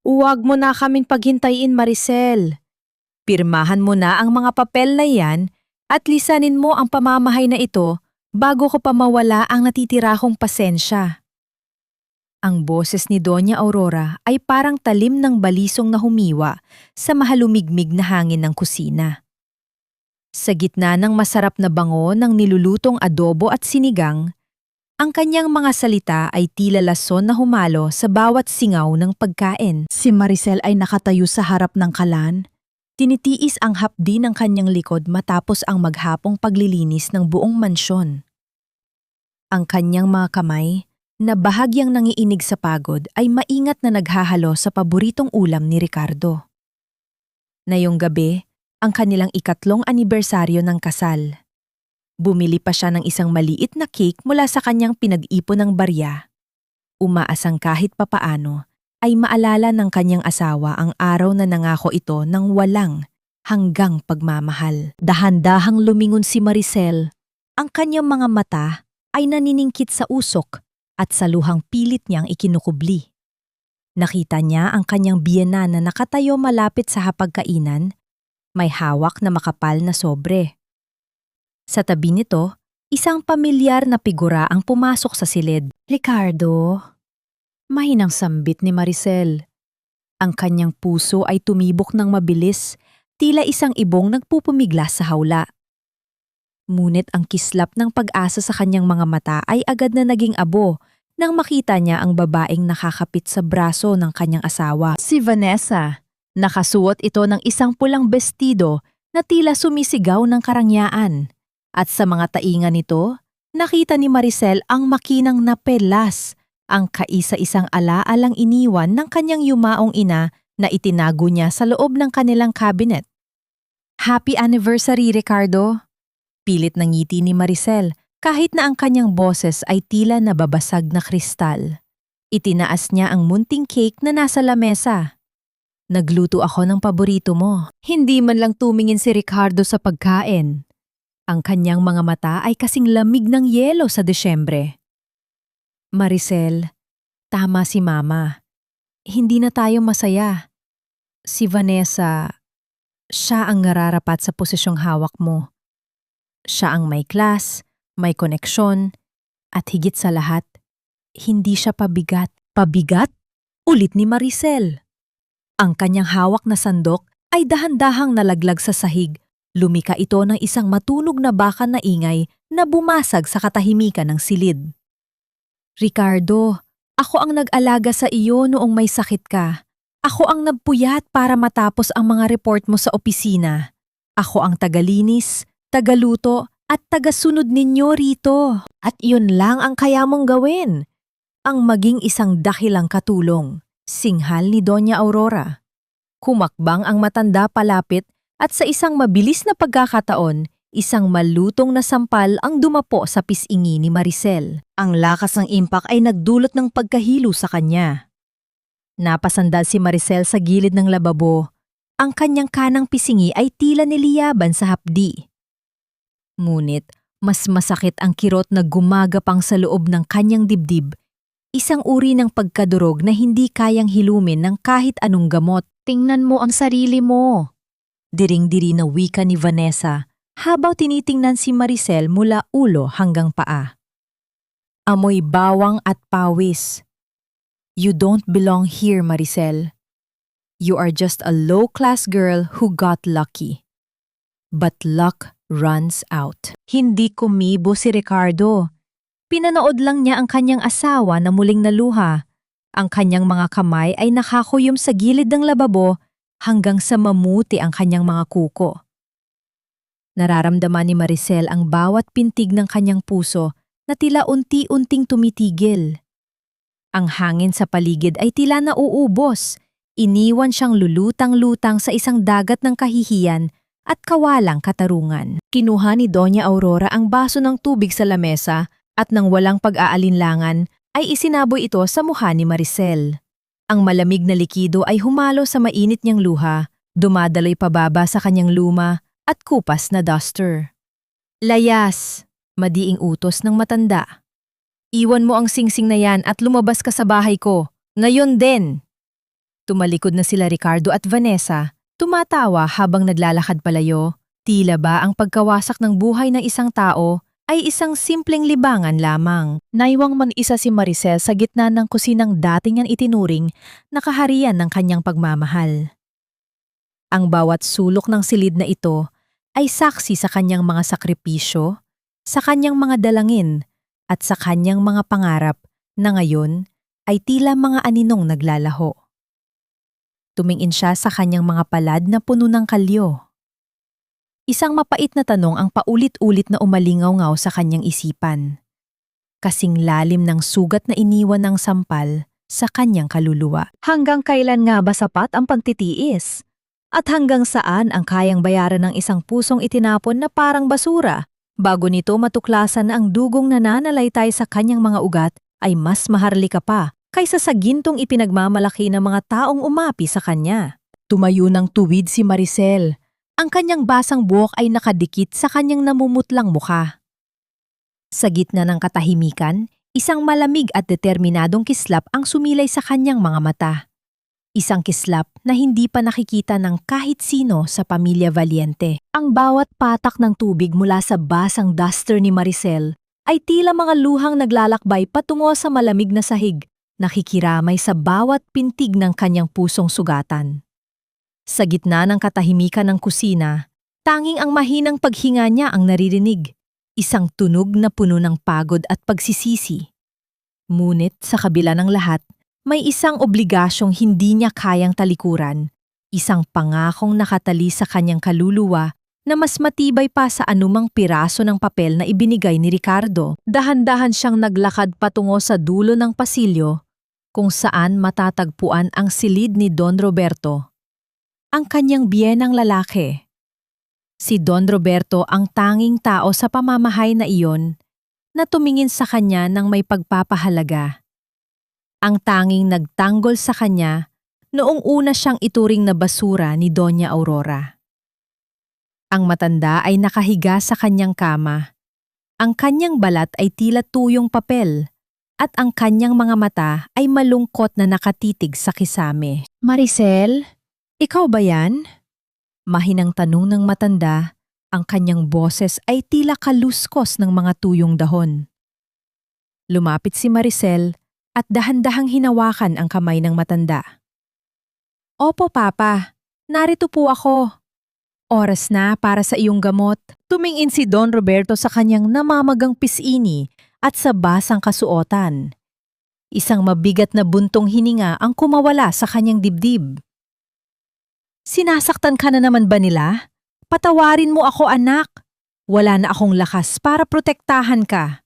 Huwag mo na kaming paghintayin, Maricel. Pirmahan mo na ang mga papel na yan at lisanin mo ang pamamahay na ito bago ko pa mawala ang natitira kong pasensya. Ang boses ni Doña Aurora ay parang talim ng balisong na humiwa sa mahalumigmig na hangin ng kusina. Sa gitna ng masarap na bango ng nilulutong adobo at sinigang, ang kanyang mga salita ay tila lason na humalo sa bawat singaw ng pagkain. Si Maricel ay nakatayo sa harap ng kalan. Tinitiis ang hapdi ng kanyang likod matapos ang maghapong paglilinis ng buong mansyon. Ang kanyang mga kamay, na bahagyang nangiinig sa pagod, ay maingat na naghahalo sa paboritong ulam ni Ricardo. Ngayong gabi, ang kanilang ikatlong anibersaryo ng kasal. Bumili pa siya ng isang maliit na cake mula sa kanyang pinag-ipon ng barya. Umaasang kahit papaano ay maalala ng kanyang asawa ang araw na nangako ito ng walang hanggang pagmamahal. Dahan-dahang lumingon si Maricel. Ang kanyang mga mata ay naniningkit sa usok at sa luhang pilit niyang ikinukubli. Nakita niya ang kanyang biyenan na nakatayo malapit sa hapagkainan, may hawak na makapal na sobre. Sa tabi nito, isang pamilyar na figura ang pumasok sa silid. Ricardo, mahinang sambit ni Maricel. Ang kanyang puso ay tumibok ng mabilis, tila isang ibong nagpupumigla sa hawla. Ngunit ang kislap ng pag-asa sa kanyang mga mata ay agad na naging abo nang makita niya ang babaeng nakakapit sa braso ng kanyang asawa. Si Vanessa. Nakasuot ito ng isang pulang bestido na tila sumisigaw ng karangyaan. At sa mga taingan nito, nakita ni Maricel ang makinang napelas, ang kaisa-isang alaalang iniwan ng kanyang yumaong ina na itinago niya sa loob ng kanilang cabinet. Happy anniversary, Ricardo! Pilit ng ngiti ni Maricel kahit na ang kanyang boses ay tila nababasag na kristal. Itinaas niya ang munting cake na nasa lamesa. Nagluto ako ng paborito mo. Hindi man lang tumingin si Ricardo sa pagkain. Ang kanyang mga mata ay kasing lamig ng yelo sa Desyembre. Maricel, tama si Mama. Hindi na tayo masaya. Si Vanessa, siya ang nararapat sa posisyong hawak mo. Siya ang may class, may koneksyon, at higit sa lahat, hindi siya pabigat. Pabigat? Ulit ni Maricel. Ang kanyang hawak na sandok ay dahan-dahang nalaglag sa sahig. Lumika ito ng isang matunog na bakan na ingay na bumasag sa katahimikan ng silid. Ricardo, ako ang nag-alaga sa iyo noong may sakit ka. Ako ang nagpuyat para matapos ang mga report mo sa opisina. Ako ang tagalinis, tagaluto at tagasunod ninyo rito. At yun lang ang kaya mong gawin. Ang maging isang dakilang katulong. Singhal ni Doña Aurora. Kumakbang ang matanda palapit at sa isang mabilis na pagkakataon, isang malutong na sampal ang dumapo sa pisingi ni Maricel. Ang lakas ng impact ay nagdulot ng pagkahilo sa kanya. Napasandal si Maricel sa gilid ng lababo. Ang kanyang kanang pisingi ay tila niliyaban sa hapdi. Ngunit mas masakit ang kirot na gumagapang sa loob ng kanyang dibdib, isang uri ng pagkadurog na hindi kayang hilumin ng kahit anong gamot. Tingnan mo ang sarili mo. Diring-diri na wika ni Vanessa habang tinitingnan si Maricel mula ulo hanggang paa. Amoy bawang at pawis. You don't belong here, Maricel. You are just a low-class girl who got lucky. But luck runs out. Hindi kumibo si Ricardo. Pinanood lang niya ang kanyang asawa na muling naluha. Ang kanyang mga kamay ay nakakuyom sa gilid ng lababo hanggang sa mamuti ang kanyang mga kuko. Nararamdaman ni Maricel ang bawat pintig ng kanyang puso na tila unti-unting tumitigil. Ang hangin sa paligid ay tila nauubos. Iniwan siyang lulutang-lutang sa isang dagat ng kahihiyan at kawalang katarungan. Kinuha ni Doña Aurora ang baso ng tubig sa lamesa at nang walang pag-aalinlangan ay isinaboy ito sa mukha ni Maricel. Ang malamig na likido ay humalo sa mainit niyang luha, dumadaloy pababa sa kanyang luma at kupas na duster. Layas, madiing utos ng matanda. Iwan mo ang singsing na yan at lumabas ka sa bahay ko. Ngayon din! Tumalikod na sila Ricardo at Vanessa, tumatawa habang naglalakad palayo. Tila ba ang pagkawasak ng buhay ng isang tao ay isang simpleng libangan lamang. Naiwang man isa si Maricel sa gitna ng kusinang dating niyang itinuring na kaharian ng kanyang pagmamahal. Ang bawat sulok ng silid na ito ay saksi sa kanyang mga sakripisyo, sa kanyang mga dalangin, at sa kanyang mga pangarap na ngayon ay tila mga aninong naglalaho. Tumingin siya sa kanyang mga palad na puno ng kalyo. Isang mapait na tanong ang paulit-ulit na umalingaw-ngaw sa kanyang isipan. Kasing lalim ng sugat na iniwan ng sampal sa kanyang kaluluwa. Hanggang kailan nga ba sapat ang pagtitiis? At hanggang saan ang kayang bayaran ng isang pusong itinapon na parang basura bago nito matuklasan na ang dugong nananalaytay sa kanyang mga ugat ay mas maharlika pa kaysa sa gintong ipinagmamalaki ng mga taong umapi sa kanya. Tumayo ng tuwid si Maricel. Ang kanyang basang buhok ay nakadikit sa kanyang namumutlang mukha. Sa gitna ng katahimikan, isang malamig at determinadong kislap ang sumilay sa kanyang mga mata. Isang kislap na hindi pa nakikita ng kahit sino sa pamilya Valiente. Ang bawat patak ng tubig mula sa basang duster ni Maricel ay tila mga luhang naglalakbay patungo sa malamig na sahig, nakikiramay sa bawat pintig ng kanyang pusong sugatan. Sa gitna ng katahimikan ng kusina, tanging ang mahinang paghinga niya ang naririnig, isang tunog na puno ng pagod at pagsisisi. Ngunit sa kabila ng lahat, may isang obligasyong hindi niya kayang talikuran, isang pangakong nakatali sa kanyang kaluluwa na mas matibay pa sa anumang piraso ng papel na ibinigay ni Ricardo. Dahan-dahan siyang naglakad patungo sa dulo ng pasilyo kung saan matatagpuan ang silid ni Don Roberto, ang kanyang biyenang lalaki. Si Don Roberto ang tanging tao sa pamamahay na iyon na tumingin sa kanya ng may pagpapahalaga. Ang tanging nagtanggol sa kanya noong una siyang ituring na basura ni Doña Aurora. Ang matanda ay nakahiga sa kanyang kama. Ang kanyang balat ay tila tuyong papel at ang kanyang mga mata ay malungkot na nakatitig sa kisame. Maricel, ikaw ba yan? Mahinang tanong ng matanda, ang kanyang boses ay tila kaluskos ng mga tuyong dahon. Lumapit si Maricel at dahan-dahang hinawakan ang kamay ng matanda. Opo, Papa. Narito po ako. Oras na para sa iyong gamot. Tumingin si Don Roberto sa kanyang namamagang pisini at sa basang kasuotan. Isang mabigat na buntong hininga ang kumawala sa kanyang dibdib. Sinasaktan ka na naman ba nila? Patawarin mo ako, anak. Wala na akong lakas para protektahan ka.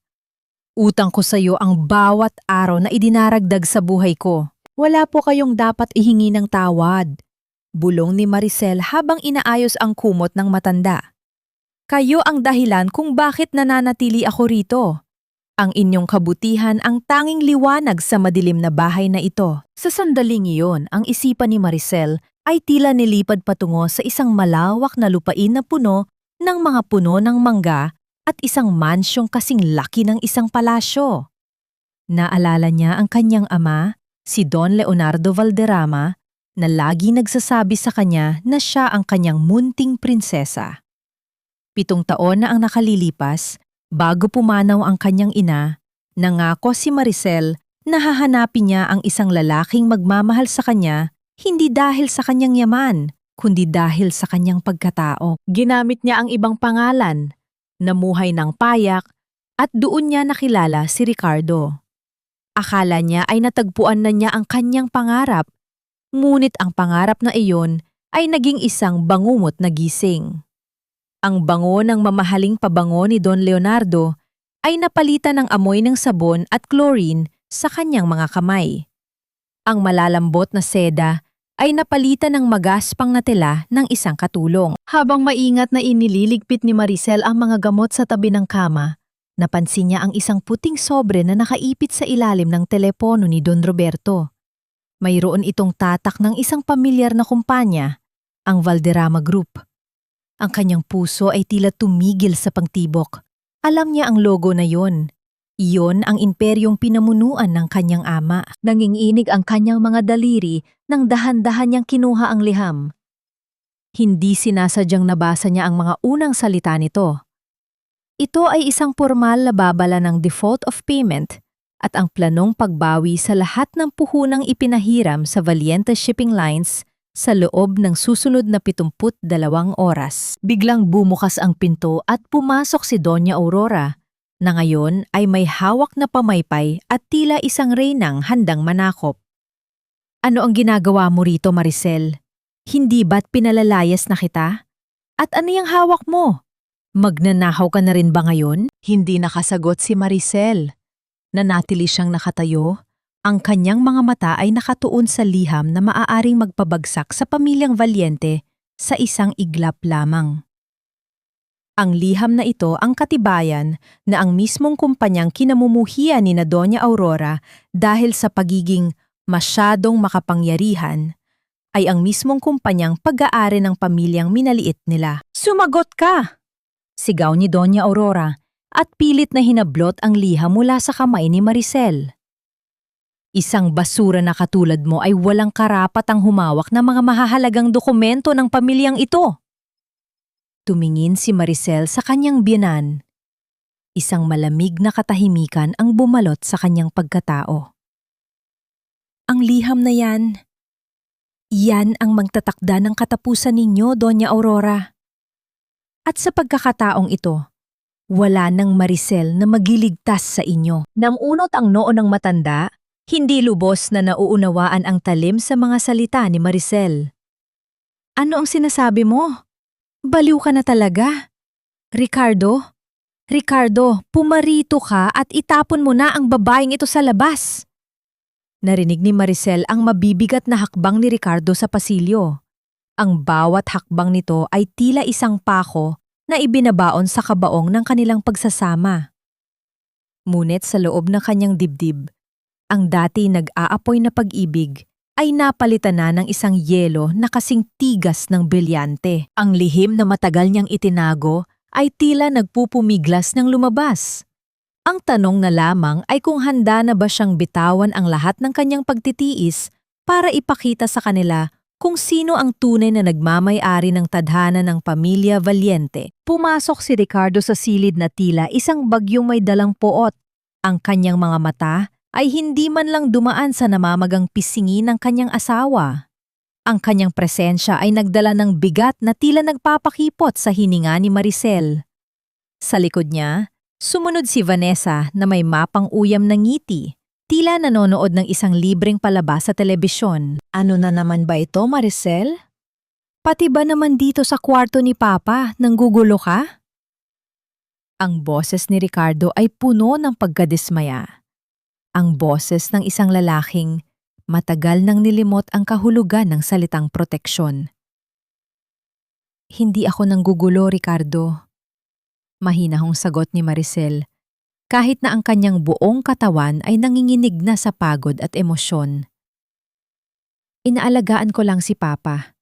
Utang ko sa iyo ang bawat araw na idinaragdag sa buhay ko. Wala po kayong dapat ihingi ng tawad. Bulong ni Maricel habang inaayos ang kumot ng matanda. Kayo ang dahilan kung bakit nananatili ako rito. Ang inyong kabutihan ang tanging liwanag sa madilim na bahay na ito. Sa sandaling iyon, ang isipan ni Maricel ay tila nilipad patungo sa isang malawak na lupain na puno ng mga puno ng mangga at isang mansyong kasing laki ng isang palasyo. Naalala niya ang kanyang ama, si Don Leonardo Valderrama, na lagi nagsasabi sa kanya na siya ang kanyang munting prinsesa. 7 taon na ang nakalilipas, bago pumanaw ang kanyang ina, nangako si Maricel na hahanapin niya ang isang lalaking magmamahal sa kanya hindi dahil sa kanyang yaman, kundi dahil sa kanyang pagkatao. Ginamit niya ang ibang pangalan, namuhay ng payak, at doon niya nakilala si Ricardo. Akala niya ay natagpuan na niya ang kanyang pangarap, ngunit ang pangarap na iyon ay naging isang bangumot na gising. Ang bango ng mamahaling pabango ni Don Leonardo ay napalitan ng amoy ng sabon at chlorine sa kanyang mga kamay. Ang malalambot na seda ay napalitan ng magaspang na tela ng isang katulong. Habang maingat na inililigpit ni Maricel ang mga gamot sa tabi ng kama, napansin niya ang isang puting sobre na nakaipit sa ilalim ng telepono ni Don Roberto. Mayroon itong tatak ng isang pamilyar na kumpanya, ang Valderrama Group. Ang kanyang puso ay tila tumigil sa pagtibok. Alam niya ang logo na yon. Iyon ang imperyong pinamunuan ng kanyang ama. Nanginginig ang kanyang mga daliri nang dahan-dahan niyang kinuha ang liham. Hindi sinasadyang nabasa niya ang mga unang salita nito. Ito ay isang formal na babala ng default of payment at ang planong pagbawi sa lahat ng puhunang ipinahiram sa Valiente Shipping Lines sa loob ng susunod na 72 oras. Biglang bumukas ang pinto at pumasok si Doña Aurora, na ngayon ay may hawak na pamaypay at tila isang reynang handang manakop. Ano ang ginagawa mo rito, Maricel? Hindi ba't pinalalayas na kita? At ano yung hawak mo? Magnanahaw ka na rin ba ngayon? Hindi nakasagot si Maricel. Nanatili siyang nakatayo. Ang kanyang mga mata ay nakatuon sa liham na maaaring magpabagsak sa pamilyang Valiente sa isang iglap lamang. Ang liham na ito ang katibayan na ang mismong kumpanyang kinamumuhian ni na Doña Aurora dahil sa pagiging masyadong makapangyarihan ay ang mismong kumpanyang pag-aari ng pamilyang minaliit nila. Sumagot ka! Sigaw ni Doña Aurora at pilit na hinablot ang liham mula sa kamay ni Maricel. Isang basura na katulad mo ay walang karapatang humawak ng mga mahahalagang dokumento ng pamilyang ito. Tumingin si Maricel sa kanyang biyenan. Isang malamig na katahimikan ang bumalot sa kanyang pagkatao. Ang liham na yan ang magtatakda ng katapusan ninyo, Doña Aurora. At sa pagkakataong ito, wala nang Maricel na magiligtas sa inyo. Namunot ang noo ng matanda, hindi lubos na nauunawaan ang talim sa mga salita ni Maricel. Ano ang sinasabi mo? Baliw ka na talaga. Ricardo, pumarito ka at itapon mo na ang babaeng ito sa labas. Narinig ni Maricel ang mabibigat na hakbang ni Ricardo sa pasilyo. Ang bawat hakbang nito ay tila isang pako na ibinabaon sa kabaong ng kanilang pagsasama. Ngunit sa loob ng kanyang dibdib, ang dati nag-aapoy na pag-ibig ay napalitan na ng isang yelo na kasing tigas ng brilyante. Ang lihim na matagal niyang itinago ay tila nagpupumiglas ng lumabas. Ang tanong na lamang ay kung handa na ba siyang bitawan ang lahat ng kanyang pagtitiis para ipakita sa kanila kung sino ang tunay na nagmamay-ari ng tadhana ng pamilya Valiente. Pumasok si Ricardo sa silid na tila isang bagyong may dalang poot. Ang kanyang mga mata ay hindi man lang dumaan sa namamagang pisngi ng kanyang asawa. Ang kanyang presensya ay nagdala ng bigat na tila nagpapakipot sa hininga ni Maricel. Sa likod niya, sumunod si Vanessa na may mapang uyam na ngiti, tila nanonood ng isang libreng palabas sa telebisyon. Ano na naman ba ito, Maricel? Pati ba naman dito sa kwarto ni Papa nanggugulo ka? Ang boses ni Ricardo ay puno ng pagkadismaya. Ang boses ng isang lalaking matagal nang nilimot ang kahulugan ng salitang proteksyon. Hindi ako nanggugulo, Ricardo. Mahinahong sagot ni Maricel, kahit na ang kanyang buong katawan ay nanginginig na sa pagod at emosyon. Inaalagaan ko lang si Papa.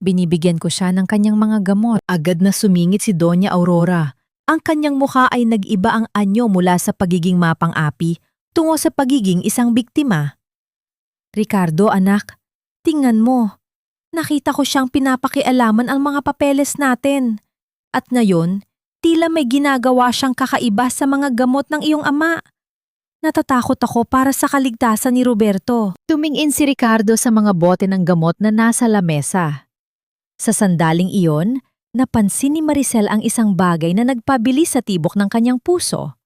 Binibigyan ko siya ng kanyang mga gamot. Agad na sumingit si Doña Aurora. Ang kanyang mukha ay nag-iba ang anyo mula sa pagiging mapang-api tungo sa pagiging isang biktima. Ricardo, anak, tingnan mo. Nakita ko siyang pinapakialaman ang mga papeles natin. At ngayon, tila may ginagawa siyang kakaiba sa mga gamot ng iyong ama. Natatakot ako para sa kaligtasan ni Roberto. Tumingin si Ricardo sa mga bote ng gamot na nasa lamesa. Sa sandaling iyon, napansin ni Maricel ang isang bagay na nagpabilis sa tibok ng kanyang puso.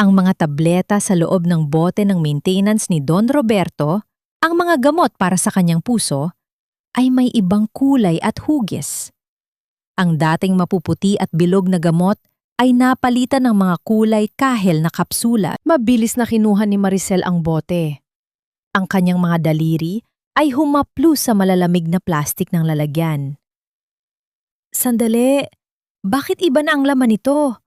Ang mga tableta sa loob ng bote ng maintenance ni Don Roberto, ang mga gamot para sa kanyang puso, ay may ibang kulay at hugis. Ang dating mapuputi at bilog na gamot ay napalitan ng mga kulay kahel na kapsula. Mabilis na kinuha ni Maricel ang bote. Ang kanyang mga daliri ay humaplos sa malalamig na plastik ng lalagyan. Sandali, bakit iba na ang laman nito?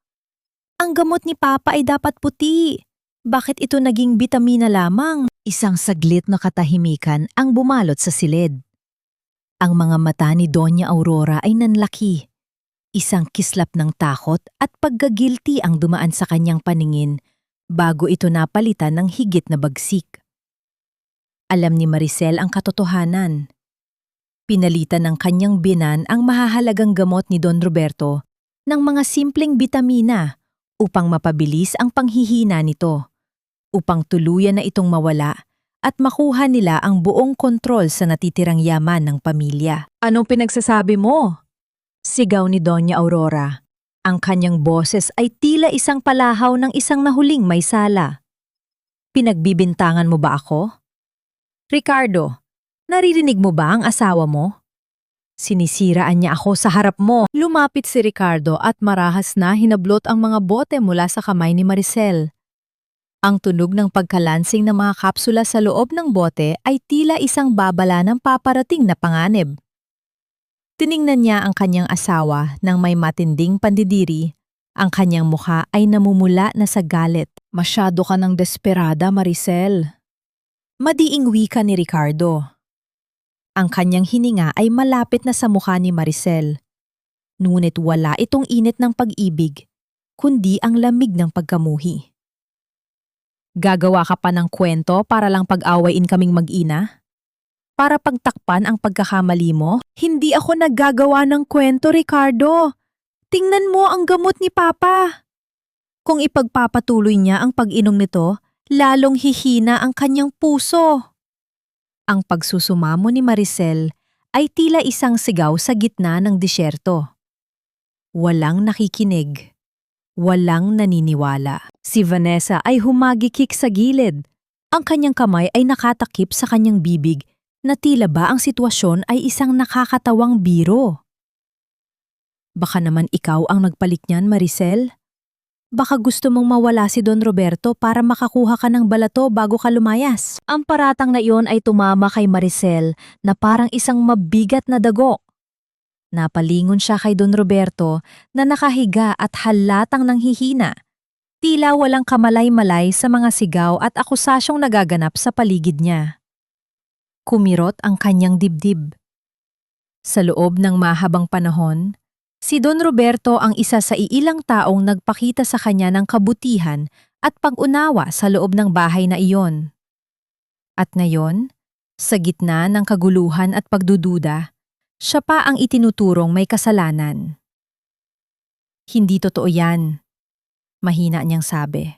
Ang gamot ni Papa ay dapat puti. Bakit ito naging bitamina lamang? Isang saglit na katahimikan ang bumalot sa silid. Ang mga mata ni Doña Aurora ay nanlaki. Isang kislap ng takot at paggagilty ang dumaan sa kanyang paningin bago ito napalitan ng higit na bagsik. Alam ni Maricel ang katotohanan. Pinalitan ng kanyang binan ang mahahalagang gamot ni Don Roberto ng mga simpleng bitamina upang mapabilis ang panghihina nito, upang tuluyan na itong mawala at makuha nila ang buong kontrol sa natitirang yaman ng pamilya. Anong pinagsasabi mo? Sigaw ni Doña Aurora. Ang kanyang boses ay tila isang palahaw ng isang nahuling may sala. Pinagbibintangan mo ba ako? Ricardo, naririnig mo ba ang asawa mo? Sinisiraan niya ako sa harap mo. Lumapit si Ricardo at marahas na hinablot ang mga bote mula sa kamay ni Maricel. Ang tunog ng pagkalansing ng mga kapsula sa loob ng bote ay tila isang babala ng paparating na panganib. Tiningnan niya ang kanyang asawa nang may matinding pandidiri. Ang kanyang mukha ay namumula na sa galit. Masyado ka ng desperada, Maricel. Madiing wika ni Ricardo. Ang kanyang hininga ay malapit na sa mukha ni Maricel. Ngunit wala itong init ng pag-ibig, kundi ang lamig ng pagkamuhi. Gagawa ka pa ng kwento para lang pag-awayin kaming mag-ina? Para pagtakpan ang pagkakamali mo? Hindi ako naggagawa ng kwento, Ricardo. Tingnan mo ang gamot ni Papa. Kung ipagpapatuloy niya ang pag-inom nito, lalong hihina ang kanyang puso. Ang pagsusumamo ni Maricel ay tila isang sigaw sa gitna ng disyerto. Walang nakikinig. Walang naniniwala. Si Vanessa ay humagikik sa gilid. Ang kanyang kamay ay nakatakip sa kanyang bibig na tila ba ang sitwasyon ay isang nakakatawang biro. Baka naman ikaw ang nagpalit niyan, Maricel? Baka gusto mong mawala si Don Roberto para makakuha ka ng balato bago ka lumayas. Ang paratang na iyon ay tumama kay Maricel na parang isang mabigat na dago. Napalingon siya kay Don Roberto na nakahiga at halatang nanghihina. Tila walang kamalay-malay sa mga sigaw at akusasyong nagaganap sa paligid niya. Kumirot ang kanyang dibdib. Sa loob ng mahabang panahon, si Don Roberto ang isa sa iilang taong nagpakita sa kanya ng kabutihan at pag-unawa sa loob ng bahay na iyon. At ngayon, sa gitna ng kaguluhan at pagdududa, siya pa ang itinuturong may kasalanan. Hindi totoo yan, mahina niyang sabi.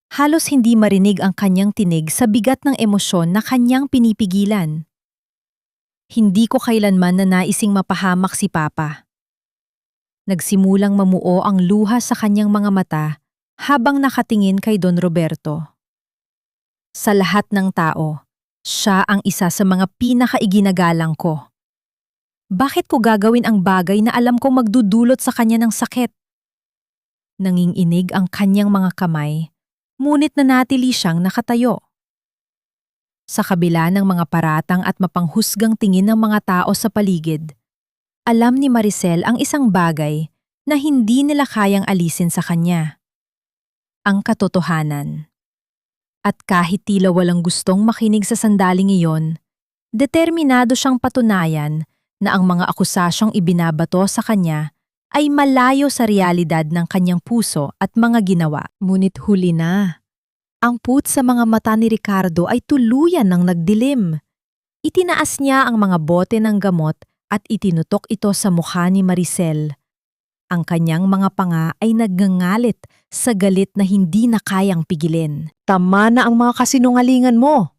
Halos hindi marinig ang kanyang tinig sa bigat ng emosyon na kanyang pinipigilan. Hindi ko kailanman na naising mapahamak si Papa. Nagsimulang mamuo ang luha sa kanyang mga mata habang nakatingin kay Don Roberto. Sa lahat ng tao, siya ang isa sa mga pinakaiginagalang ko. Bakit ko gagawin ang bagay na alam kong magdudulot sa kanya ng sakit? Nanginginig ang kanyang mga kamay, ngunit nanatili siyang nakatayo. Sa kabila ng mga paratang at mapanghusgang tingin ng mga tao sa paligid, alam ni Maricel ang isang bagay na hindi nila kayang alisin sa kanya. Ang katotohanan. At kahit tila walang gustong makinig sa sandaling iyon, determinado siyang patunayan na ang mga akusasyong ibinabato sa kanya ay malayo sa realidad ng kanyang puso at mga ginawa. Ngunit huli na. Ang put sa mga mata ni Ricardo ay tuluyan ng nagdilim. Itinaas niya ang mga bote ng gamot at itinutok ito sa mukha ni Maricel. Ang kanyang mga panga ay nagngangalit sa galit na hindi na kayang pigilin. Tama na ang mga kasinungalingan mo!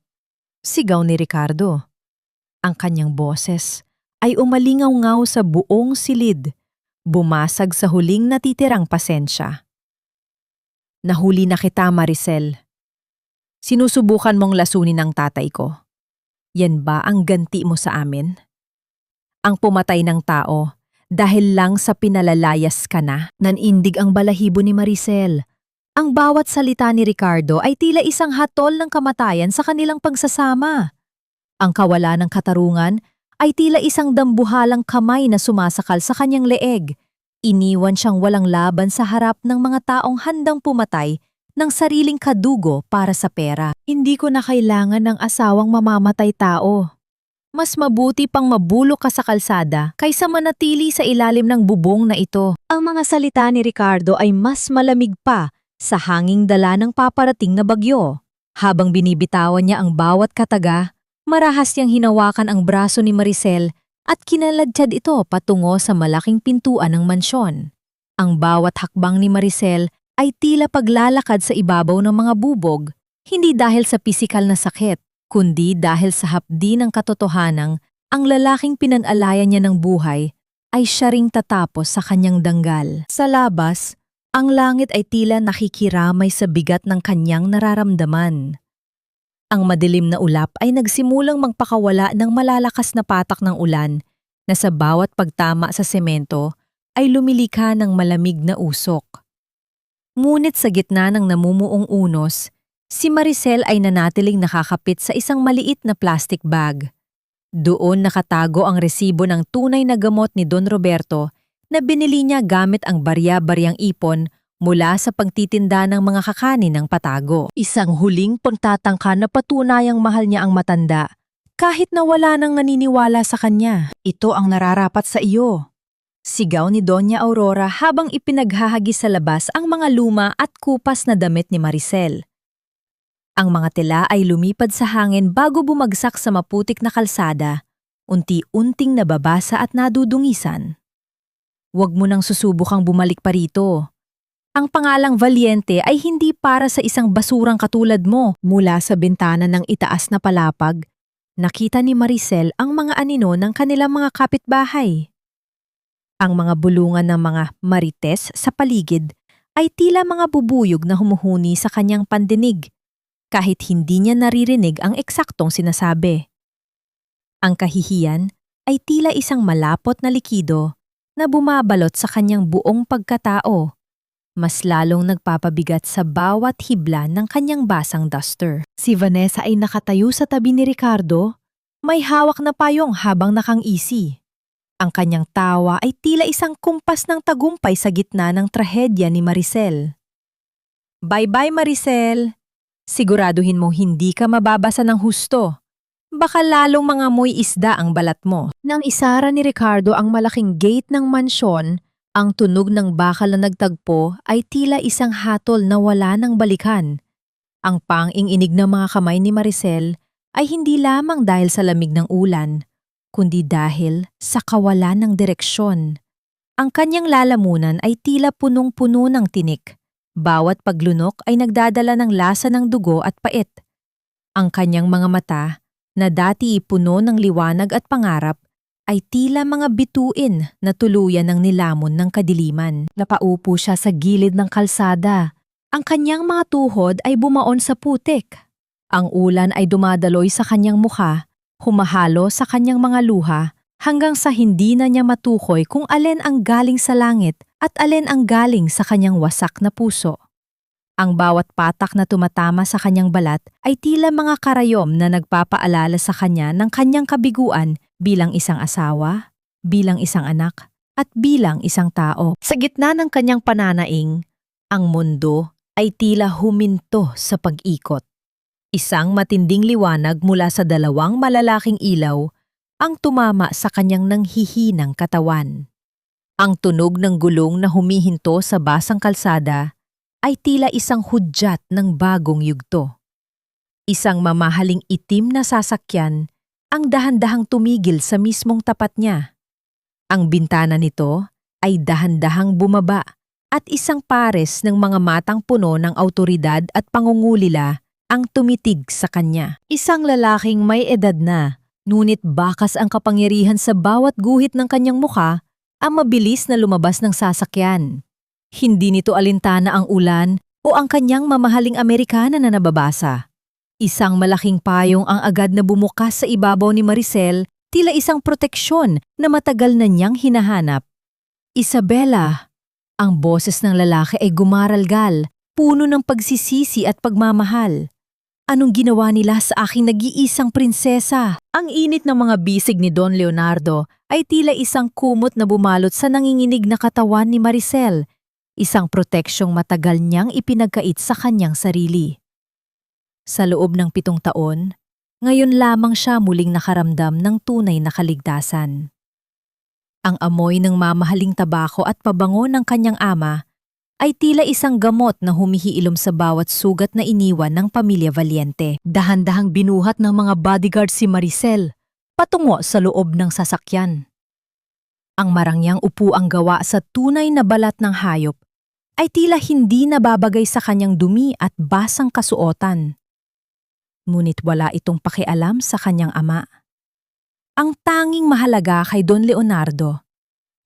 Sigaw ni Ricardo. Ang kanyang boses ay umalingaw-ngaw sa buong silid, bumasag sa huling natitirang pasensya. Nahuli na kita, Maricel. Sinusubukan mong lasunin ang tatay ko. Yan ba ang ganti mo sa amin? Ang pumatay ng tao dahil lang sa pinalalayas ka na. Nanindig ang balahibo ni Maricel. Ang bawat salita ni Ricardo ay tila isang hatol ng kamatayan sa kanilang pagsasama. Ang kawalan ng katarungan ay tila isang dambuhalang kamay na sumasakal sa kanyang leeg. Iniwan siyang walang laban sa harap ng mga taong handang pumatay ng sariling kadugo para sa pera. Hindi ko na kailangan ng asawang mamamatay tao. Mas mabuti pang mabulok ka sa kalsada kaysa manatili sa ilalim ng bubong na ito. Ang mga salita ni Ricardo ay mas malamig pa sa hanging dala ng paparating na bagyo. Habang binibitawan niya ang bawat kataga, marahas niyang hinawakan ang braso ni Maricel at kinaladkad ito patungo sa malaking pintuan ng mansyon. Ang bawat hakbang ni Maricel ay tila paglalakad sa ibabaw ng mga bubog, hindi dahil sa pisikal na sakit, kundi dahil sa hapdi ng katotohanang ang lalaking pinag-alayan niya ng buhay ay siya ring tatapos sa kanyang danggal. Sa labas, ang langit ay tila nakikiramay sa bigat ng kanyang nararamdaman. Ang madilim na ulap ay nagsimulang magpakawala ng malalakas na patak ng ulan na sa bawat pagtama sa semento ay lumilika ng malamig na usok. Ngunit sa gitna ng namumuong unos, si Maricel ay nanatiling nakakapit sa isang maliit na plastic bag. Doon nakatago ang resibo ng tunay na gamot ni Don Roberto na binili niya gamit ang barya-baryang ipon mula sa pagtitinda ng mga kakanin ng patago. Isang huling pagtatangka na patunayang mahal niya ang matanda, kahit na wala nang naniniwala sa kanya. Ito ang nararapat sa iyo. Sigaw ni Doña Aurora habang ipinaghahagi sa labas ang mga luma at kupas na damit ni Maricel. Ang mga tela ay lumipad sa hangin bago bumagsak sa maputik na kalsada, unti-unting nababasa at nadudungisan. Huwag mo nang susubukang bumalik pa rito. Ang pangalang Valiente ay hindi para sa isang basurang katulad mo. Mula sa bintana ng itaas na palapag, nakita ni Maricel ang mga anino ng kanilang mga kapitbahay. Ang mga bulungan ng mga marites sa paligid ay tila mga bubuyog na humuhuni sa kanyang pandinig, kahit hindi niya naririnig ang eksaktong sinasabi. Ang kahihiyan ay tila isang malapot na likido na bumabalot sa kanyang buong pagkatao, mas lalong nagpapabigat sa bawat hibla ng kanyang basang duster. Si Vanessa ay nakatayo sa tabi ni Ricardo, may hawak na payong habang nakangisi. Ang kanyang tawa ay tila isang kumpas ng tagumpay sa gitna ng trahedya ni Maricel. Bye-bye Maricel! Siguraduhin mo hindi ka mababasa ng husto. Baka lalong mangamoy isda ang balat mo. Nang isara ni Ricardo ang malaking gate ng mansyon, ang tunog ng bakal na nagtagpo ay tila isang hatol na wala nang balikan. Ang pang-inig ng mga kamay ni Maricel ay hindi lamang dahil sa lamig ng ulan, kundi dahil sa kawalan ng direksyon. Ang kanyang lalamunan ay tila punong-puno ng tinik. Bawat paglunok ay nagdadala ng lasa ng dugo at pait. Ang kanyang mga mata, na dati puno ng liwanag at pangarap, ay tila mga bituin na tuluyan ng nilamon ng kadiliman. Napaupo siya sa gilid ng kalsada. Ang kanyang mga tuhod ay bumaon sa putik. Ang ulan ay dumadaloy sa kanyang mukha, humahalo sa kanyang mga luha, hanggang sa hindi na niya matukoy kung alin ang galing sa langit at alin ang galing sa kanyang wasak na puso. Ang bawat patak na tumatama sa kanyang balat ay tila mga karayom na nagpapaalala sa kanya ng kanyang kabiguan bilang isang asawa, bilang isang anak, at bilang isang tao. Sa gitna ng kanyang pananaing, ang mundo ay tila huminto sa pag-ikot. Isang matinding liwanag mula sa dalawang malalaking ilaw ang tumama sa kanyang nanghihinang katawan. Ang tunog ng gulong na humihinto sa basang kalsada ay tila isang hudyat ng bagong yugto. Isang mamahaling itim na sasakyan ang dahan-dahang tumigil sa mismong tapat niya. Ang bintana nito ay dahan-dahang bumaba at isang pares ng mga matang puno ng awtoridad at pangungulila ang tumitig sa kanya. Isang lalaking may edad na, ngunit bakas ang kapangyarihan sa bawat guhit ng kanyang mukha, ang mabilis na lumabas ng sasakyan. Hindi nito alintana ang ulan o ang kanyang mamahaling Amerikana na nababasa. Isang malaking payong ang agad na bumukas sa ibabaw ni Maricel, tila isang proteksyon na matagal na niyang hinahanap. Isabela! Ang boses ng lalaki ay gumaralgal, puno ng pagsisisi at pagmamahal. Anong ginawa nila sa aking nag-iisang prinsesa? Ang init ng mga bisig ni Don Leonardo ay tila isang kumot na bumalot sa nanginginig na katawan ni Maricel, isang proteksyong matagal niyang ipinagkait sa kanyang sarili. Sa loob ng 7 taon, ngayon lamang siya muling nakaramdam ng tunay na kaligtasan. Ang amoy ng mamahaling tabako at pabango ng kanyang ama ay tila isang gamot na humihiilom sa bawat sugat na iniwan ng pamilya Valiente. Dahan-dahang binuhat ng mga bodyguard si Maricel patungo sa loob ng sasakyan. Ang marangyang upuang gawa sa tunay na balat ng hayop ay tila hindi nababagay sa kanyang dumi at basang kasuotan. Ngunit wala itong pakialam sa kanyang ama. Ang tanging mahalaga kay Don Leonardo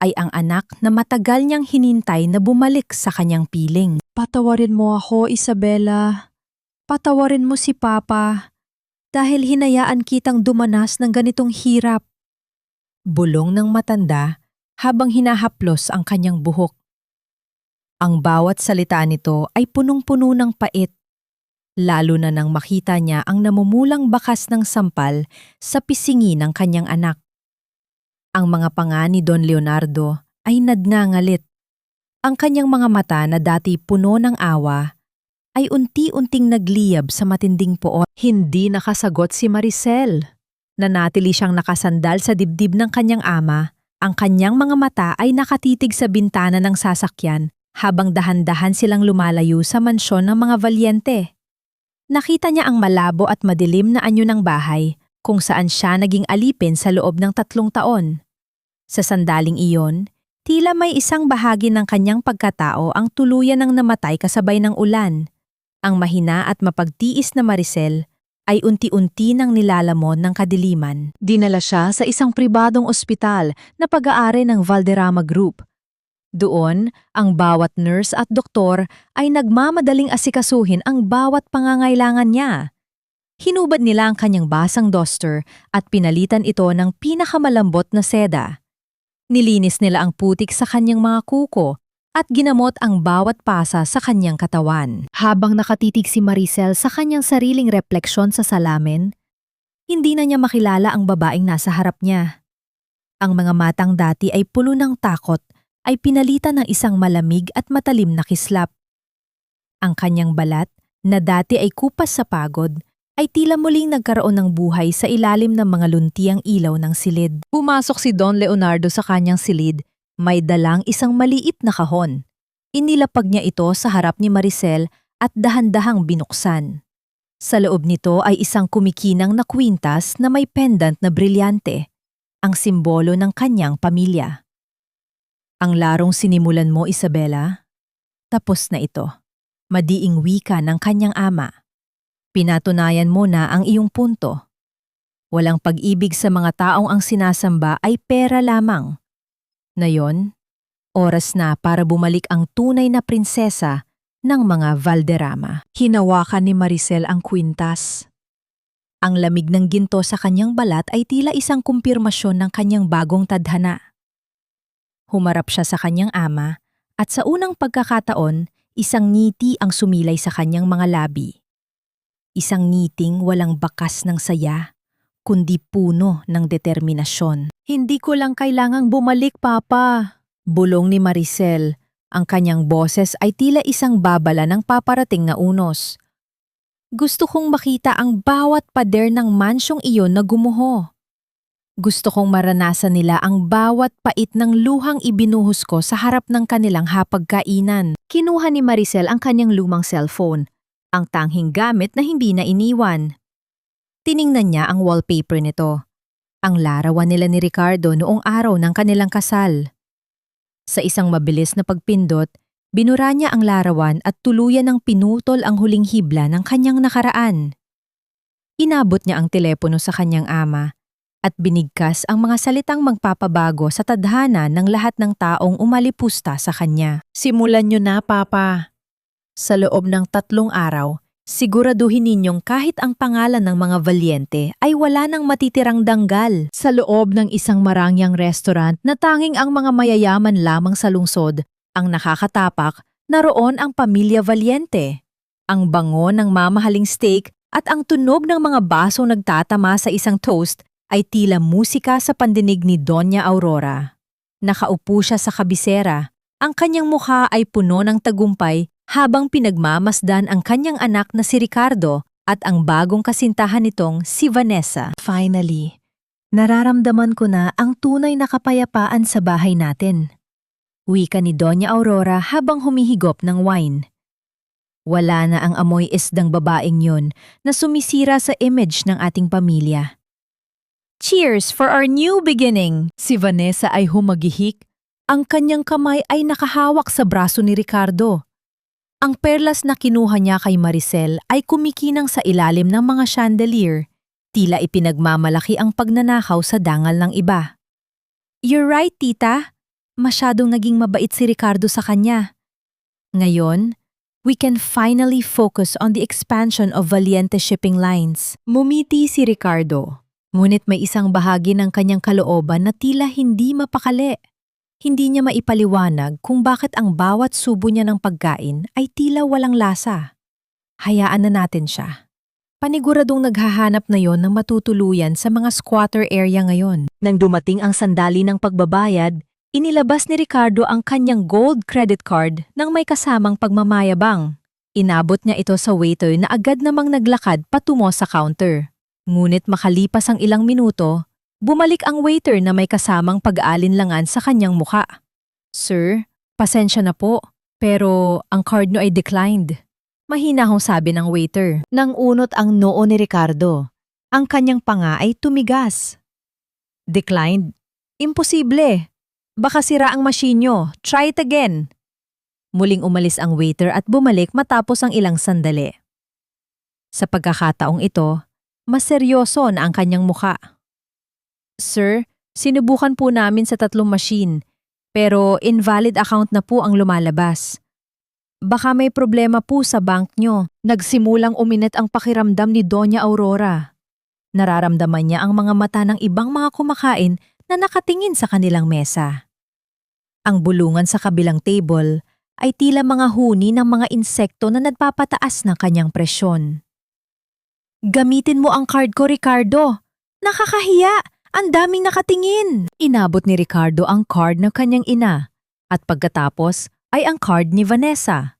ay ang anak na matagal niyang hinintay na bumalik sa kanyang piling. Patawarin mo ako, Isabela. Patawarin mo si Papa. Dahil hinayaan kitang dumanas ng ganitong hirap. Bulong ng matanda habang hinahaplos ang kanyang buhok. Ang bawat salita nito ay punong-puno ng pait, lalo na nang makita niya ang namumulang bakas ng sampal sa pisingi ng kanyang anak. Ang mga panga ni Don Leonardo ay nagngangalit. Ang kanyang mga mata na dati puno ng awa ay unti-unting nagliyab sa matinding poot. Hindi nakasagot si Maricel. Nanatili siyang nakasandal sa dibdib ng kanyang ama. Ang kanyang mga mata ay nakatitig sa bintana ng sasakyan habang dahan-dahan silang lumalayo sa mansyon ng mga Valiente. Nakita niya ang malabo at madilim na anyo ng bahay kung saan siya naging alipin sa loob ng 3 taon. Sa sandaling iyon, tila may isang bahagi ng kanyang pagkatao ang tuluyan ng namatay kasabay ng ulan. Ang mahina at mapagtiis na Maricel ay unti-unti nang nilalamon ng kadiliman. Dinala siya sa isang pribadong ospital na pag-aari ng Valderrama Group. Doon, ang bawat nurse at doktor ay nagmamadaling asikasuhin ang bawat pangangailangan niya. Hinubad nila ang kanyang basang duster at pinalitan ito ng pinakamalambot na seda. Nilinis nila ang putik sa kanyang mga kuko at ginamot ang bawat pasa sa kanyang katawan. Habang nakatitig si Maricel sa kanyang sariling refleksyon sa salamin, hindi na niya makilala ang babaeng nasa harap niya. Ang mga matang dati ay puno ng takot ay pinalitan ng isang malamig at matalim na kislap. Ang kanyang balat, na dati ay kupas sa pagod, ay tila muling nagkaroon ng buhay sa ilalim ng mga luntiang ilaw ng silid. Pumasok si Don Leonardo sa kanyang silid. May dalang isang maliit na kahon. Inilapag niya ito sa harap ni Maricel at dahan-dahang binuksan. Sa loob nito ay isang kumikinang na kwintas na may pendant na brilyante, ang simbolo ng kanyang pamilya. Ang larong sinimulan mo, Isabela, tapos na ito. Madiing wika ng kanyang ama. Pinatunayan mo na ang iyong punto. Walang pag-ibig sa mga taong ang sinasamba ay pera lamang. Ngayon, oras na para bumalik ang tunay na prinsesa ng mga Valderrama. Hinawakan ni Maricel ang kwintas. Ang lamig ng ginto sa kanyang balat ay tila isang kumpirmasyon ng kanyang bagong tadhana. Humarap siya sa kanyang ama at sa unang pagkakataon, isang ngiti ang sumilay sa kanyang mga labi. Isang ngiting walang bakas ng saya, kundi puno ng determinasyon. Hindi ko lang kailangang bumalik, Papa. Bulong ni Maricel. Ang kanyang boses ay tila isang babala ng paparating na unos. Gusto kong makita ang bawat pader ng mansyong iyon na gumuho. Gusto kong maranasan nila ang bawat pait ng luhang ibinuhos ko sa harap ng kanilang hapagkainan. Kinuha ni Maricel ang kanyang lumang cellphone, ang tanghing gamit na hindi na iniwan. Tiningnan niya ang wallpaper nito. Ang larawan nila ni Ricardo noong araw ng kanilang kasal. Sa isang mabilis na pagpindot, binura niya ang larawan at tuluyan ng pinutol ang huling hibla ng kanyang nakaraan. Inabot niya ang telepono sa kanyang ama at binigkas ang mga salitang magpapabago sa tadhana ng lahat ng taong umalipusta sa kanya. Simulan niyo na, Papa. Sa loob ng 3 araw, siguraduhin ninyong kahit ang pangalan ng mga Valiente ay wala nang matitirang danggal. Sa loob ng isang marangyang restaurant na tanging ang mga mayayaman lamang sa lungsod ang nakakatapak, naroon ang pamilya Valiente. Ang bango ng mamahaling steak at ang tunog ng mga basong nagtatama sa isang toast ay tila musika sa pandinig ni Doña Aurora. Nakaupo siya sa kabisera, ang kanyang mukha ay puno ng tagumpay habang pinagmamasdan ang kanyang anak na si Ricardo at ang bagong kasintahan nitong si Vanessa. Finally, nararamdaman ko na ang tunay na kapayapaan sa bahay natin. Wika ni Doña Aurora habang humihigop ng wine. Wala na ang amoy isdang babaeng yun na sumisira sa image ng ating pamilya. Cheers for our new beginning! Si Vanessa ay humagihik. Ang kanyang kamay ay nakahawak sa braso ni Ricardo. Ang perlas na kinuha niya kay Maricel ay kumikinang sa ilalim ng mga chandelier. Tila ipinagmamalaki ang pagnanakaw sa dangal ng iba. You're right, tita. Masyadong naging mabait si Ricardo sa kanya. Ngayon, we can finally focus on the expansion of Valiente shipping lines. Mumiti si Ricardo. Ngunit may isang bahagi ng kanyang kalooban na tila hindi mapakali. Hindi niya maipaliwanag kung bakit ang bawat subo niya ng pagkain ay tila walang lasa. Hayaan na natin siya. Paniguradong naghahanap na yon ng matutuluyan sa mga squatter area ngayon. Nang dumating ang sandali ng pagbabayad, inilabas ni Ricardo ang kanyang gold credit card nang may kasamang pagmamayabang. Inabot niya ito sa waiter na agad namang naglakad patungo sa counter. Ngunit makalipas ang ilang minuto, bumalik ang waiter na may kasamang pag-aalinlangan sa kanyang muka. Sir, pasensya na po, pero ang card niyo ay declined. Mahina hong sabi ng waiter. Nang unot ang noo ni Ricardo, ang kanyang panga ay tumigas. Declined? Imposible. Baka sira ang machine niyo. Try it again. Muling umalis ang waiter at bumalik matapos ang ilang sandali. Sa pagkakataong ito, mas seryoso na ang kanyang muka. Sir, sinubukan po namin sa 3 machine, pero invalid account na po ang lumalabas. Baka may problema po sa bank nyo. Nagsimulang uminit ang pakiramdam ni Doña Aurora. Nararamdaman niya ang mga mata ng ibang mga kumakain na nakatingin sa kanilang mesa. Ang bulungan sa kabilang table ay tila mga huni ng mga insekto na nagpapataas ng kanyang presyon. Gamitin mo ang card ko, Ricardo. Nakakahiya! Ang daming nakatingin! Inabot ni Ricardo ang card ng kanyang ina at pagkatapos ay ang card ni Vanessa.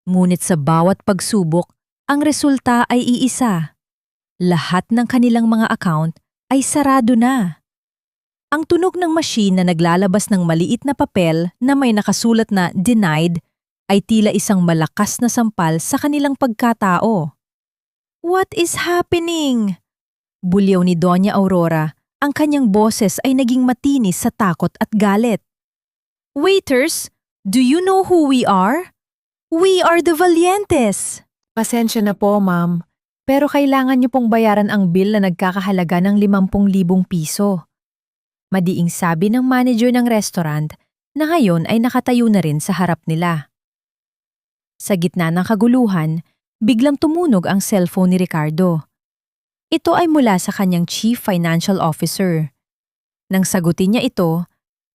Ngunit sa bawat pagsubok, ang resulta ay iisa. Lahat ng kanilang mga account ay sarado na. Ang tunog ng machine na naglalabas ng maliit na papel na may nakasulat na denied ay tila isang malakas na sampal sa kanilang pagkatao. What is happening? Bulyaw ni Doña Aurora. Ang kanyang boses ay naging matinis sa takot at galit. Waiters, do you know who we are? We are the Valientes! Pasensya na po, ma'am. Pero kailangan niyo pong bayaran ang bill na nagkakahalaga ng 50,000 piso. Madiing sabi ng manager ng restaurant na ngayon ay nakatayo na rin sa harap nila. Sa gitna ng kaguluhan, biglang tumunog ang cellphone ni Ricardo. Ito ay mula sa kanyang Chief Financial Officer. Nang sagutin niya ito,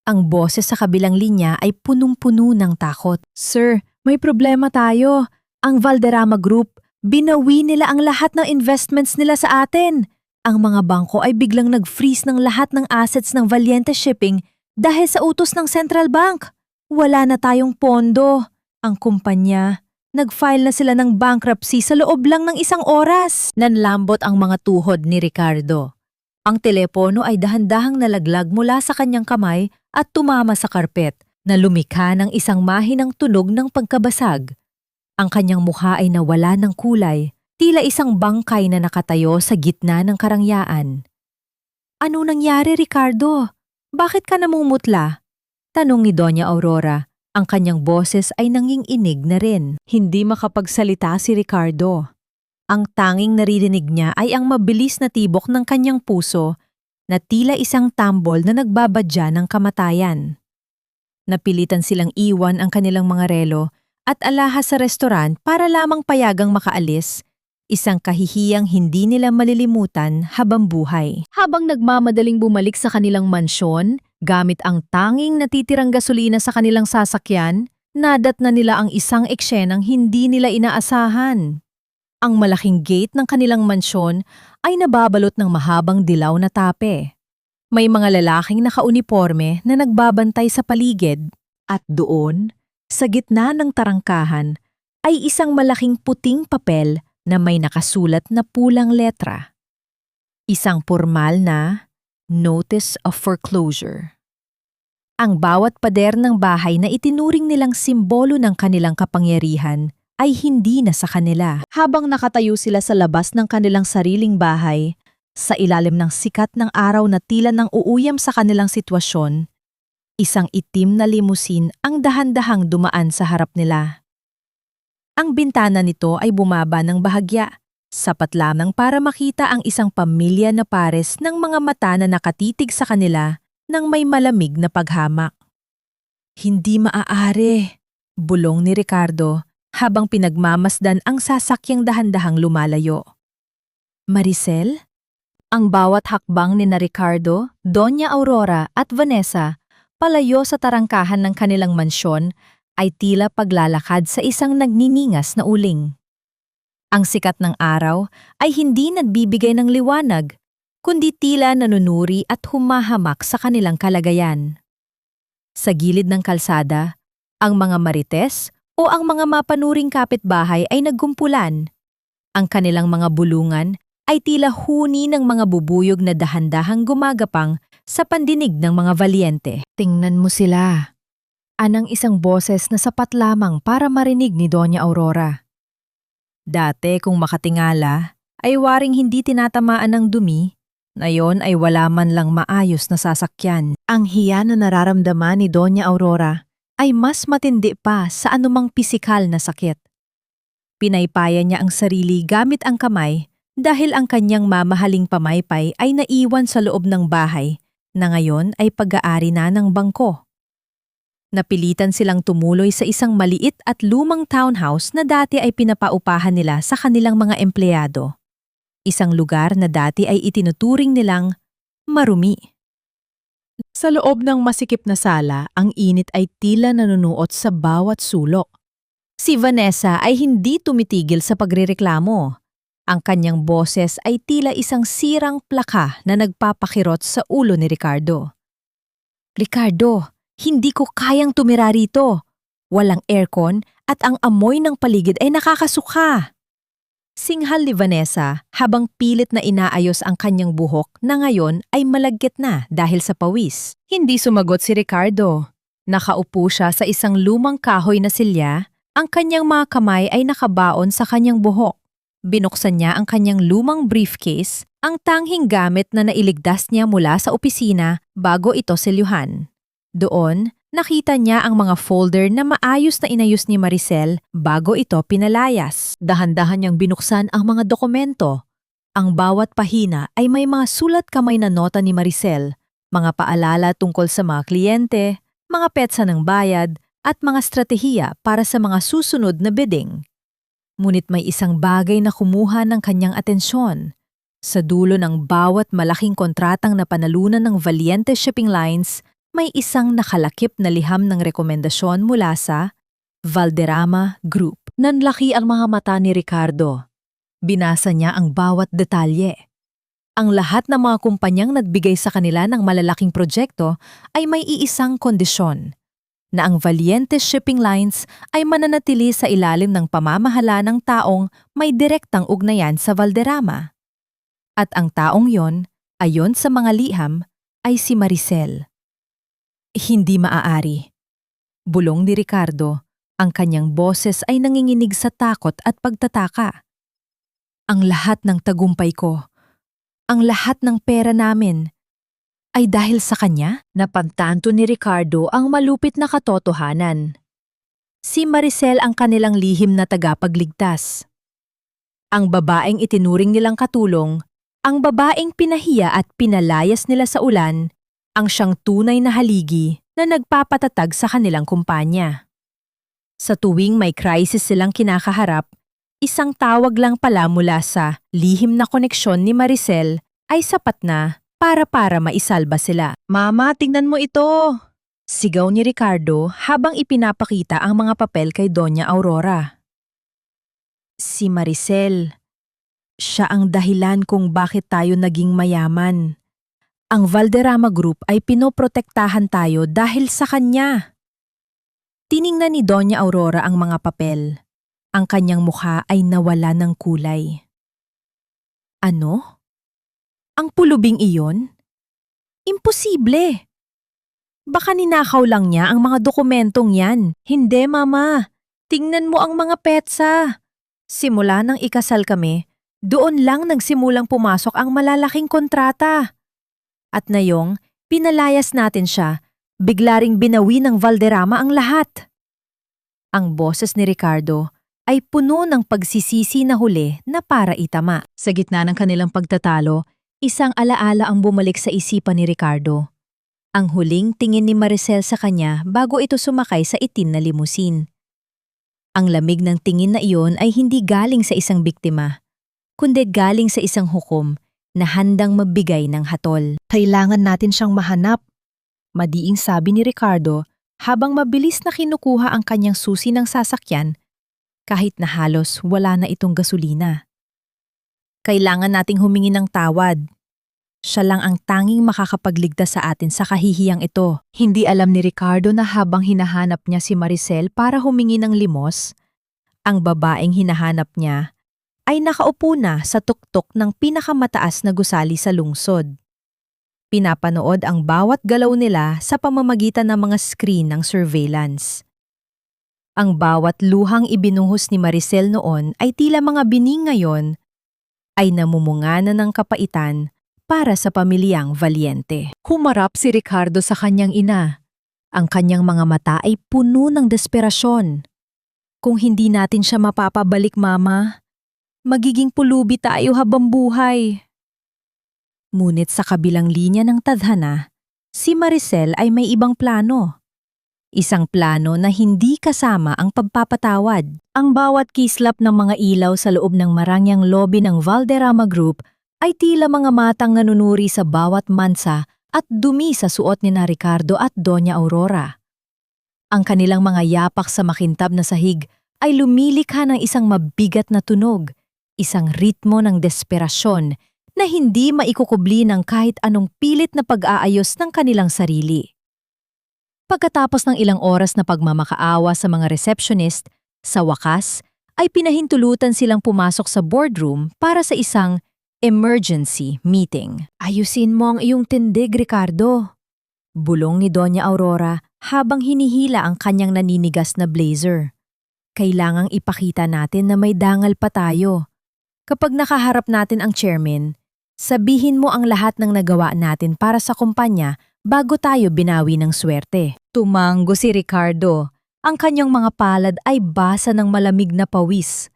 ang boses sa kabilang linya ay punong-puno ng takot. Sir, may problema tayo. Ang Valderrama Group, binawi nila ang lahat ng investments nila sa atin. Ang mga bangko ay biglang nag-freeze ng lahat ng assets ng Valiente Shipping dahil sa utos ng Central Bank. Wala na tayong pondo. Ang kumpanya, nag-file na sila ng bankruptcy sa loob lang ng 1 oras. Nanlambot ang mga tuhod ni Ricardo. Ang telepono ay dahan-dahang nalaglag mula sa kanyang kamay at tumama sa karpet na lumikha ng isang mahinang tunog ng pagkabasag. Ang kanyang mukha ay nawala ng kulay, tila isang bangkay na nakatayo sa gitna ng karangyaan. Ano nangyari, Ricardo? Bakit ka namumutla? Tanong ni Doña Aurora. Ang kanyang boses ay nanginginig na rin. Hindi makapagsalita si Ricardo. Ang tanging naririnig niya ay ang mabilis na tibok ng kanyang puso na tila isang tambol na nagbabadya ng kamatayan. Napilitan silang iwan ang kanilang mga relo at alahas sa restaurant para lamang payagang makaalis, isang kahihiyang hindi nila malilimutan habang buhay. Habang nagmamadaling bumalik sa kanilang mansyon, gamit ang tanging natitirang gasolina sa kanilang sasakyan, nadat na nila ang isang eksenang hindi nila inaasahan. Ang malaking gate ng kanilang mansyon ay nababalot ng mahabang dilaw na tape. May mga lalaking nakauniporme na nagbabantay sa paligid at doon, sa gitna ng tarangkahan, ay isang malaking puting papel na may nakasulat na pulang letra. Isang formal na Notice of Foreclosure. Ang bawat pader ng bahay na itinuring nilang simbolo ng kanilang kapangyarihan ay hindi na sa kanila. Habang nakatayo sila sa labas ng kanilang sariling bahay, sa ilalim ng sikat ng araw na tila nang uuyam sa kanilang sitwasyon, isang itim na limusin ang dahan-dahang dumaan sa harap nila. Ang bintana nito ay bumaba ng bahagya, sapat lamang para makita ang isang pamilya na pares ng mga mata na nakatitig sa kanila ng may malamig na paghamak. Hindi maaari, bulong ni Ricardo habang pinagmamasdan ang sasakyang dahan-dahang lumalayo. Maricel? Ang bawat hakbang ni na Ricardo, Doña Aurora at Vanessa palayo sa tarangkahan ng kanilang mansyon ay tila paglalakad sa isang nagniningas na uling. Ang sikat ng araw ay hindi nagbibigay ng liwanag, kundi tila nanunuri at humahamak sa kanilang kalagayan. Sa gilid ng kalsada, ang mga marites o ang mga mapanuring kapitbahay ay nagkumpulan. Ang kanilang mga bulungan ay tila huni ng mga bubuyog na dahan-dahang gumagapang sa pandinig ng mga valyente. Tingnan mo sila. Anang isang boses na sapat lamang para marinig ni Doña Aurora. Dati kung makatingala, ay waring hindi tinatamaan ng dumi, ngayon ay wala man lang maayos na sasakyan. Ang hiya na nararamdaman ni Doña Aurora ay mas matindi pa sa anumang pisikal na sakit. Pinaypaya niya ang sarili gamit ang kamay dahil ang kanyang mamahaling pamaypay ay naiwan sa loob ng bahay na ngayon ay pag-aari na ng bangko. Napilitan silang tumuloy sa isang maliit at lumang townhouse na dati ay pinapaupahan nila sa kanilang mga empleyado. Isang lugar na dati ay itinuturing nilang marumi. Sa loob ng masikip na sala, ang init ay tila nanunuot sa bawat sulok. Si Vanessa ay hindi tumitigil sa pagrereklamo. Ang kanyang boses ay tila isang sirang plaka na nagpapakirot sa ulo ni Ricardo. Ricardo, hindi ko kayang tumira rito. Walang aircon at ang amoy ng paligid ay nakakasuka. Singhal ni Vanessa habang pilit na inaayos ang kanyang buhok na ngayon ay malagkit na dahil sa pawis. Hindi sumagot si Ricardo. Nakaupo siya sa isang lumang kahoy na silya, ang kanyang mga kamay ay nakabaon sa kanyang buhok. Binuksan niya ang kanyang lumang briefcase, ang tanging gamit na nailigtas niya mula sa opisina bago ito selyuhan. Doon, nakita niya ang mga folder na maayos na inayos ni Maricel bago ito pinalayas. Dahan-dahan niyang binuksan ang mga dokumento. Ang bawat pahina ay may mga sulat kamay na nota ni Maricel, mga paalala tungkol sa mga kliyente, mga petsa ng bayad, at mga stratehiya para sa mga susunod na bidding. Ngunit may isang bagay na kumuha ng kanyang atensyon. Sa dulo ng bawat malaking kontratang na panalunan ng Valiente Shipping Lines, may isang nakalakip na liham ng rekomendasyon mula sa Valderrama Group. Nanlaki ang mga mata ni Ricardo. Binasa niya ang bawat detalye. Ang lahat ng mga kumpanyang nagbigay sa kanila ng malalaking proyekto ay may iisang kondisyon, na ang Valiente Shipping Lines ay mananatili sa ilalim ng pamamahala ng taong may direktang ugnayan sa Valderrama. At ang taong yon, ayon sa mga liham, ay si Maricel. Hindi maaari. Bulong ni Ricardo, ang kanyang boses ay nanginginig sa takot at pagtataka. Ang lahat ng tagumpay ko, ang lahat ng pera namin, ay dahil sa kanya? Napantanto ni Ricardo ang malupit na katotohanan. Si Maricel ang kanilang lihim na tagapagligtas. Ang babaeng itinuring nilang katulong, ang babaeng pinahiya at pinalayas nila sa ulan, ang siyang tunay na haligi na nagpapatatag sa kanilang kumpanya. Sa tuwing may crisis silang kinakaharap, isang tawag lang pala mula sa lihim na koneksyon ni Maricel ay sapat na para maisalba sila. Mama, tingnan mo ito! Sigaw ni Ricardo habang ipinapakita ang mga papel kay Doña Aurora. Si Maricel. Siya ang dahilan kung bakit tayo naging mayaman. Ang Valderrama Group ay pinoprotektahan tayo dahil sa kanya. Tiningnan ni Doña Aurora ang mga papel. Ang kanyang mukha ay nawala ng kulay. Ano? Ang pulubing iyon? Imposible! Baka ninakaw lang niya ang mga dokumentong yan. Hindi, Mama. Tingnan mo ang mga petsa. Simula nang ikasal kami, doon lang nagsimulang pumasok ang malalaking kontrata. At ngayong, pinalayas natin siya, bigla ring binawi ng Valderrama ang lahat. Ang boses ni Ricardo ay puno ng pagsisisi na huli na para itama. Sa gitna ng kanilang pagtatalo, isang alaala ang bumalik sa isipan ni Ricardo. Ang huling tingin ni Maricel sa kanya bago ito sumakay sa itim na limusin. Ang lamig ng tingin na iyon ay hindi galing sa isang biktima, kundi galing sa isang hukom na handang magbigay ng hatol. Kailangan natin siyang mahanap, madiing sabi ni Ricardo habang mabilis na kinukuha ang kanyang susi ng sasakyan kahit na halos wala na itong gasolina. Kailangan nating humingi ng tawad. Siya lang ang tanging makakapagligtas sa atin sa kahihiyang ito. Hindi alam ni Ricardo na habang hinahanap niya si Maricel para humingi ng limos, ang babaeng hinahanap niya ay nakaupo na sa tuktok ng pinakamataas na gusali sa lungsod. Pinapanood ang bawat galaw nila sa pamamagitan ng mga screen ng surveillance. Ang bawat luhang ibinuhos ni Maricel noon ay tila mga bining ngayon ay namumunga na ng kapaitan para sa pamilyang Valiente. humarap si Ricardo sa kanyang ina. Ang kanyang mga mata ay puno ng desperasyon. Kung hindi natin siya mapapabalik, Mama, magiging pulubi tayo habang buhay. Ngunit sa kabilang linya ng tadhana, si Maricel ay may ibang plano. Isang plano na hindi kasama ang pagpapatawad. Ang bawat kislap ng mga ilaw sa loob ng marangyang lobby ng Valderrama Group ay tila mga matang nanunuri sa bawat mansa at dumi sa suot ni na Ricardo at Doña Aurora. Ang kanilang mga yapak sa makintab na sahig ay lumilikha ng isang mabigat na tunog, isang ritmo ng desperasyon na hindi maikukubli ng kahit anong pilit na pag-aayos ng kanilang sarili. Pagkatapos ng ilang oras na pagmamakaawa sa mga receptionist, sa wakas ay pinahintulutan silang pumasok sa boardroom para sa isang emergency meeting. Ayusin mo ang iyong tindig, Ricardo. Bulong ni Doña Aurora habang hinihila ang kanyang naninigas na blazer. Kailangang ipakita natin na may dangal pa tayo. Kapag nakaharap natin ang chairman, sabihin mo ang lahat ng nagawa natin para sa kumpanya bago tayo binawi ng swerte. Tumanggo si Ricardo. Ang kanyang mga palad ay basa ng malamig na pawis.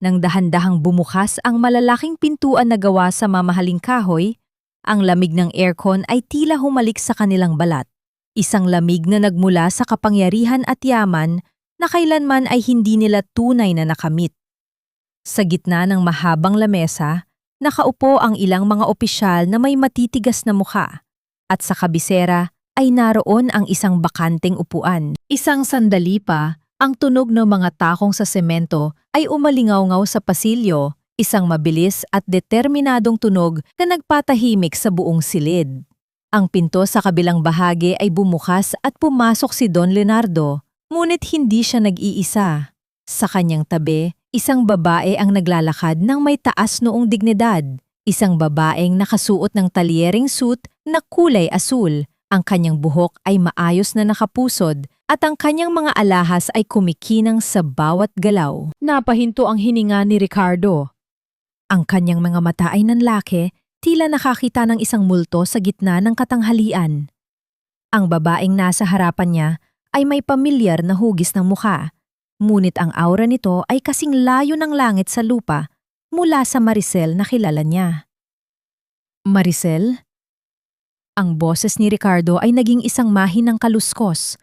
Nang dahan-dahang bumukas ang malalaking pintuan na gawa sa mamahaling kahoy, ang lamig ng aircon ay tila humalik sa kanilang balat. Isang lamig na nagmula sa kapangyarihan at yaman na kailanman ay hindi nila tunay na nakamit. Sa gitna ng mahabang lamesa, nakaupo ang ilang mga opisyal na may matitigas na mukha, at sa kabisera ay naroon ang isang bakanteng upuan. Isang sandali pa, ang tunog ng mga takong sa semento ay umalingaw-ngaw sa pasilyo, isang mabilis at determinadong tunog na nagpatahimik sa buong silid. Ang pinto sa kabilang bahagi ay bumukas at pumasok si Don Leonardo, ngunit hindi siya nag-iisa. Sa kanyang tabi, isang babae ang naglalakad ng may taas noong dignidad, isang babaeng nakasuot ng talyering suit na kulay asul. Ang kanyang buhok ay maayos na nakapusod at ang kanyang mga alahas ay kumikinang sa bawat galaw. Napahinto ang hininga ni Ricardo. Ang kanyang mga mata ay nanlaki, tila nakakita ng isang multo sa gitna ng katanghalian. Ang babaeng nasa harapan niya ay may pamilyar na hugis ng mukha, ngunit ang aura nito ay kasing layo ng langit sa lupa mula sa Maricel na kilala niya. Maricel? Ang boses ni Ricardo ay naging isang mahinang kaluskos.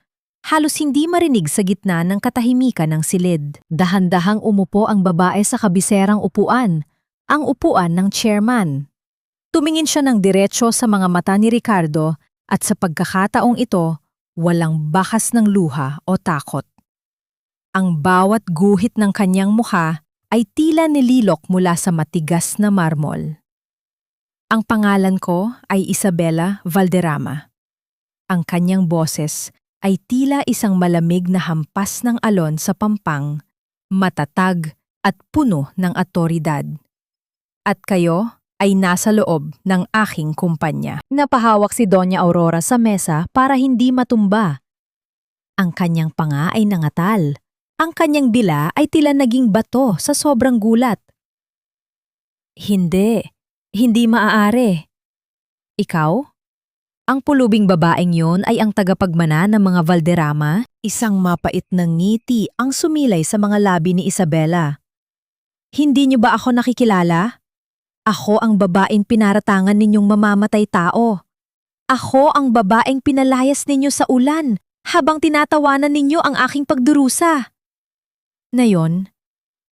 Halos hindi marinig sa gitna ng katahimikan ng silid. Dahan-dahang umupo ang babae sa kabiserang upuan, ang upuan ng chairman. Tumingin siya ng diretsyo sa mga mata ni Ricardo at sa pagkakataong ito, walang bakas ng luha o takot. Ang bawat guhit ng kanyang mukha ay tila nililok mula sa matigas na marmol. Ang pangalan ko ay Isabela Valderrama. Ang kanyang boses ay tila isang malamig na hampas ng alon sa pampang, matatag at puno ng otoridad. At kayo, ay nasa loob ng aking kumpanya. Napahawak si Doña Aurora sa mesa para hindi matumba. Ang kanyang panga ay nangatal. Ang kanyang dila ay tila naging bato sa sobrang gulat. Hindi maaari. Ikaw? Ang pulubing babaeng yon ay ang tagapagmana ng mga Valderrama? Isang mapait na ngiti ang sumilay sa mga labi ni Isabela. Hindi niyo ba ako nakikilala? Ako ang babaeng pinaratangan ninyong mamamatay tao. Ako ang babaeng pinalayas ninyo sa ulan habang tinatawanan ninyo ang aking pagdurusa. Ngayon,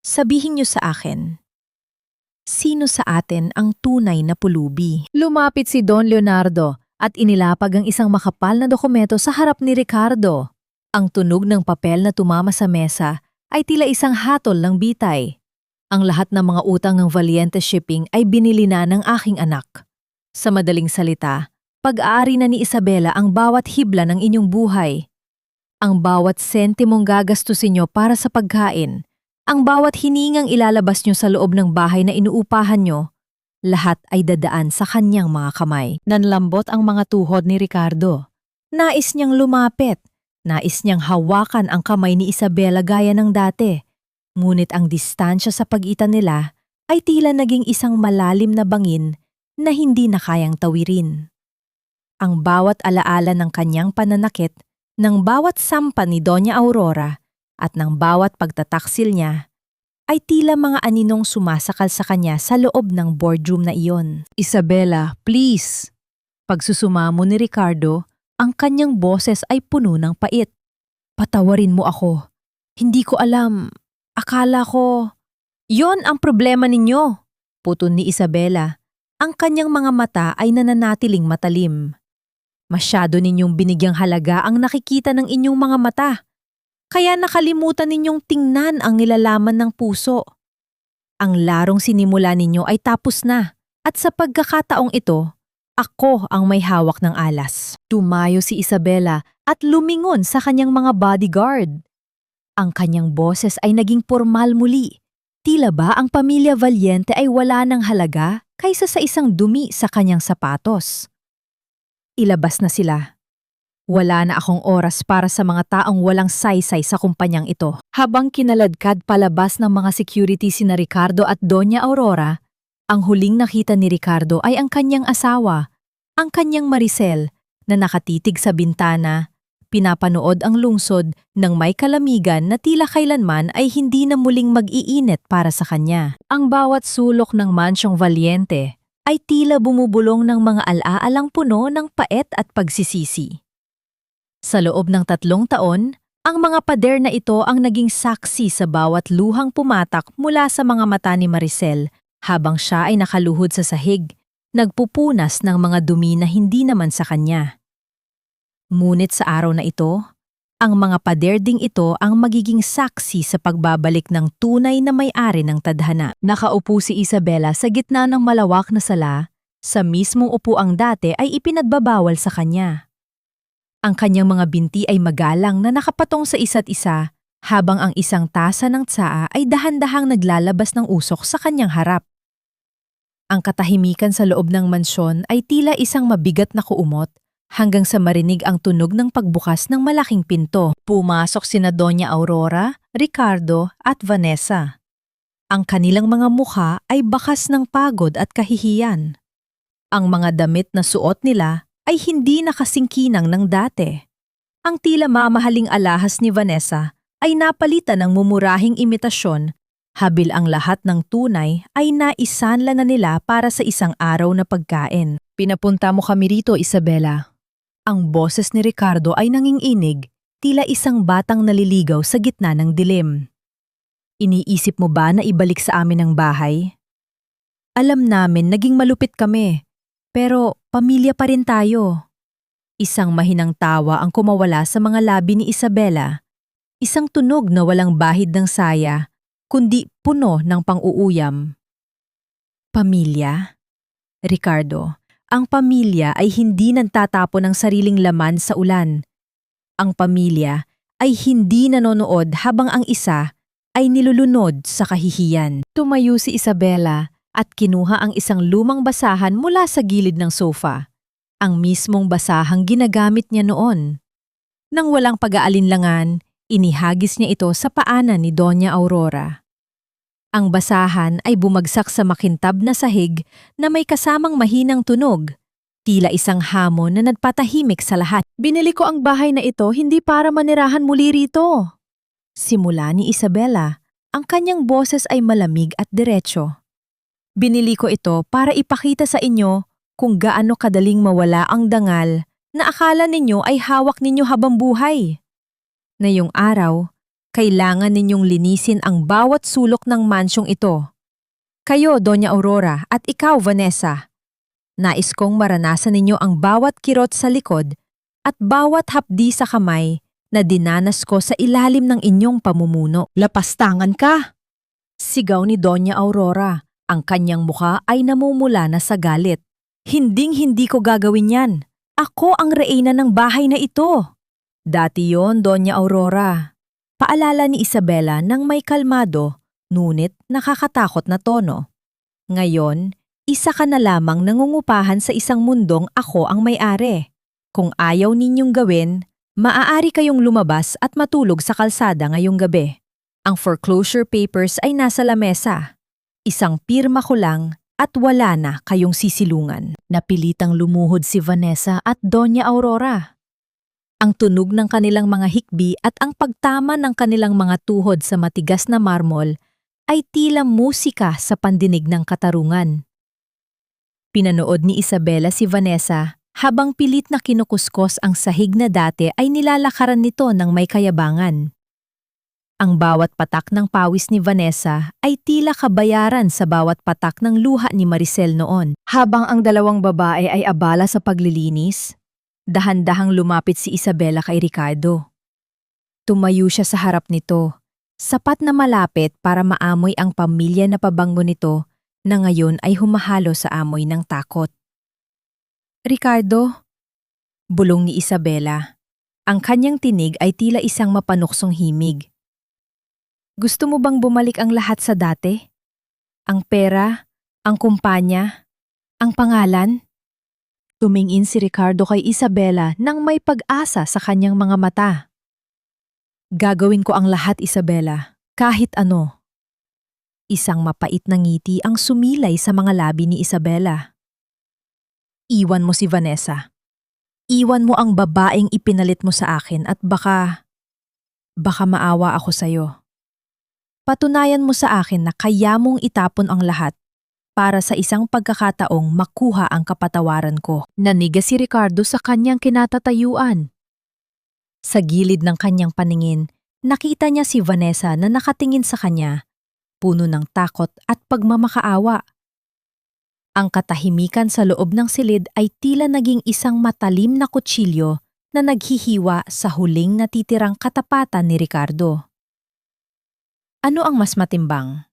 sabihin niyo sa akin, sino sa atin ang tunay na pulubi? Lumapit si Don Leonardo at inilapag ang isang makapal na dokumento sa harap ni Ricardo. Ang tunog ng papel na tumama sa mesa ay tila isang hatol ng bitay. Ang lahat ng mga utang ng Valiente Shipping ay binili na ng aking anak. Sa madaling salita, pag-aari na ni Isabela ang bawat hibla ng inyong buhay. Ang bawat sentimong gagastusin nyo para sa pagkain, ang bawat hiningang ilalabas nyo sa loob ng bahay na inuupahan nyo, lahat ay dadaan sa kanyang mga kamay. Nanlambot ang mga tuhod ni Ricardo. Nais niyang lumapit. Nais niyang hawakan ang kamay ni Isabela gaya ng dati. Ngunit ang distansya sa pagitan nila ay tila naging isang malalim na bangin na hindi na kayang tawirin. Ang bawat alaala ng kanyang pananakit, ng bawat sampa ni Doña Aurora at ng bawat pagtataksil niya ay tila mga aninong sumasakal sa kanya sa loob ng boardroom na iyon. Isabela, please! Pagsusumamo ni Ricardo, ang kanyang boses ay puno ng pait. Patawarin mo ako. Hindi ko alam. Akala ko. Yon ang problema ninyo, puton ni Isabela. Ang kanyang mga mata ay nananatiling matalim. Masyado ninyong binigyang halaga ang nakikita ng inyong mga mata. Kaya nakalimutan ninyong tingnan ang nilalaman ng puso. Ang larong sinimula ninyo ay tapos na at sa pagkakataong ito, ako ang may hawak ng alas. Tumayo si Isabela at lumingon sa kanyang mga bodyguard. Ang kanyang boses ay naging formal muli. Tila ba ang pamilya Valiente ay wala ng halaga kaysa sa isang dumi sa kanyang sapatos? Ilabas na sila. Wala na akong oras para sa mga taong walang saysay sa kumpanyang ito. Habang kinaladkad palabas ng mga security sina Ricardo at Doña Aurora, ang huling nakita ni Ricardo ay ang kanyang asawa, ang kanyang Maricel, na nakatitig sa bintana, pinapanood ang lungsod ng may kalamigan na tila kailanman ay hindi na muling mag-iinit para sa kanya. Ang bawat sulok ng mansyong Valiente ay tila bumubulong ng mga alaalang puno ng paet at pagsisisi. Sa loob ng 3 taon, ang mga pader na ito ang naging saksi sa bawat luhang pumatak mula sa mga mata ni Maricel habang siya ay nakaluhod sa sahig, nagpupunas ng mga dumi na hindi naman sa kanya. Ngunit sa araw na ito, ang mga pader ding ito ang magiging saksi sa pagbabalik ng tunay na may-ari ng tadhana. Nakaupo si Isabela sa gitna ng malawak na sala, sa mismong upuang dati ay ipinagbabawal sa kanya. Ang kanyang mga binti ay magalang na nakapatong sa isa't isa, habang ang isang tasa ng tsaa ay dahan-dahang naglalabas ng usok sa kanyang harap. Ang katahimikan sa loob ng mansyon ay tila isang mabigat na kuumot hanggang sa marinig ang tunog ng pagbukas ng malaking pinto. Pumasok sina Doña Aurora, Ricardo at Vanessa. Ang kanilang mga mukha ay bakas ng pagod at kahihiyan. Ang mga damit na suot nila ay hindi nakasingkinang ng dati. Ang tila mamahaling alahas ni Vanessa ay napalitan ng mumurahing imitasyon, habil ang lahat ng tunay ay naisanla na nila para sa isang araw na pagkain. Pinapunta mo kami rito, Isabela. Ang boses ni Ricardo ay nanginginig, tila isang batang naliligaw sa gitna ng dilim. Iniisip mo ba na ibalik sa amin ang bahay? Alam namin naging malupit kami, pero pamilya pa rin tayo. Isang mahinang tawa ang kumawala sa mga labi ni Isabela. Isang tunog na walang bahid ng saya, kundi puno ng pang-uuyam. Pamilya? Ricardo, ang pamilya ay hindi nagtatapon ng sariling laman sa ulan. Ang pamilya ay hindi nanonood habang ang isa ay nilulunod sa kahihiyan. Tumayo si Isabela at kinuha ang isang lumang basahan mula sa gilid ng sofa. Ang mismong basahang ginagamit niya noon. Nang walang pag-aalinlangan, inihagis niya ito sa paanan ni Doña Aurora. Ang basahan ay bumagsak sa makintab na sahig na may kasamang mahinang tunog, tila isang hamon na nagpatahimik sa lahat. Binili ko ang bahay na ito hindi para manirahan muli rito. Simula ni Isabela, ang kanyang boses ay malamig at diretso. Binili ko ito para ipakita sa inyo kung gaano kadaling mawala ang dangal na akala ninyo ay hawak ninyo habang buhay. Ngayong araw, kailangan ninyong linisin ang bawat sulok ng mansyong ito. Kayo, Doña Aurora, at ikaw, Vanessa. Nais kong maranasan ninyo ang bawat kirot sa likod at bawat hapdi sa kamay na dinanas ko sa ilalim ng inyong pamumuno. Lapastangan ka! Sigaw ni Doña Aurora. Ang kanyang mukha ay namumula na sa galit. Hinding-hindi ko gagawin yan. Ako ang reyna ng bahay na ito. Dati yon, Doña Aurora. Paalala ni Isabela nang may kalmado, ngunit nakakatakot na tono. Ngayon, isa ka na lamang nangungupahan sa isang mundong ako ang may-ari. Kung ayaw ninyong gawin, maaari kayong lumabas at matulog sa kalsada ngayong gabi. Ang foreclosure papers ay nasa lamesa. Isang pirma ko lang at wala na kayong sisilungan. Napilitang lumuhod si Vanessa at Doña Aurora. Ang tunog ng kanilang mga hikbi at ang pagtama ng kanilang mga tuhod sa matigas na marmol ay tila musika sa pandinig ng katarungan. Pinanood ni Isabela si Vanessa habang pilit na kinukuskos ang sahig na dati ay nilalakaran nito ng may kayabangan. Ang bawat patak ng pawis ni Vanessa ay tila kabayaran sa bawat patak ng luha ni Maricel noon. Habang ang dalawang babae ay abala sa paglilinis, dahan-dahang lumapit si Isabela kay Ricardo. Tumayo siya sa harap nito, sapat na malapit para maamoy ang pamilya na pabango nito na ngayon ay humahalo sa amoy ng takot. Ricardo, bulong ni Isabela. Ang kanyang tinig ay tila isang mapanuksong himig. Gusto mo bang bumalik ang lahat sa dati? Ang pera, ang kumpanya, ang pangalan? Tumingin si Ricardo kay Isabela nang may pag-asa sa kanyang mga mata. Gagawin ko ang lahat, Isabela, kahit ano. Isang mapait na ngiti ang sumilay sa mga labi ni Isabela. Iwan mo si Vanessa. Iwan mo ang babaeng ipinalit mo sa akin at baka maawa ako sa'yo. Patunayan mo sa akin na kaya mong itapon ang lahat para sa isang pagkakataong makuha ang kapatawaran ko. Naniga si Ricardo sa kanyang kinatatayuan. Sa gilid ng kanyang paningin, nakita niya si Vanessa na nakatingin sa kanya, puno ng takot at pagmamakaawa. Ang katahimikan sa loob ng silid ay tila naging isang matalim na kutsilyo na naghihiwa sa huling natitirang katapatan ni Ricardo. Ano ang mas matimbang?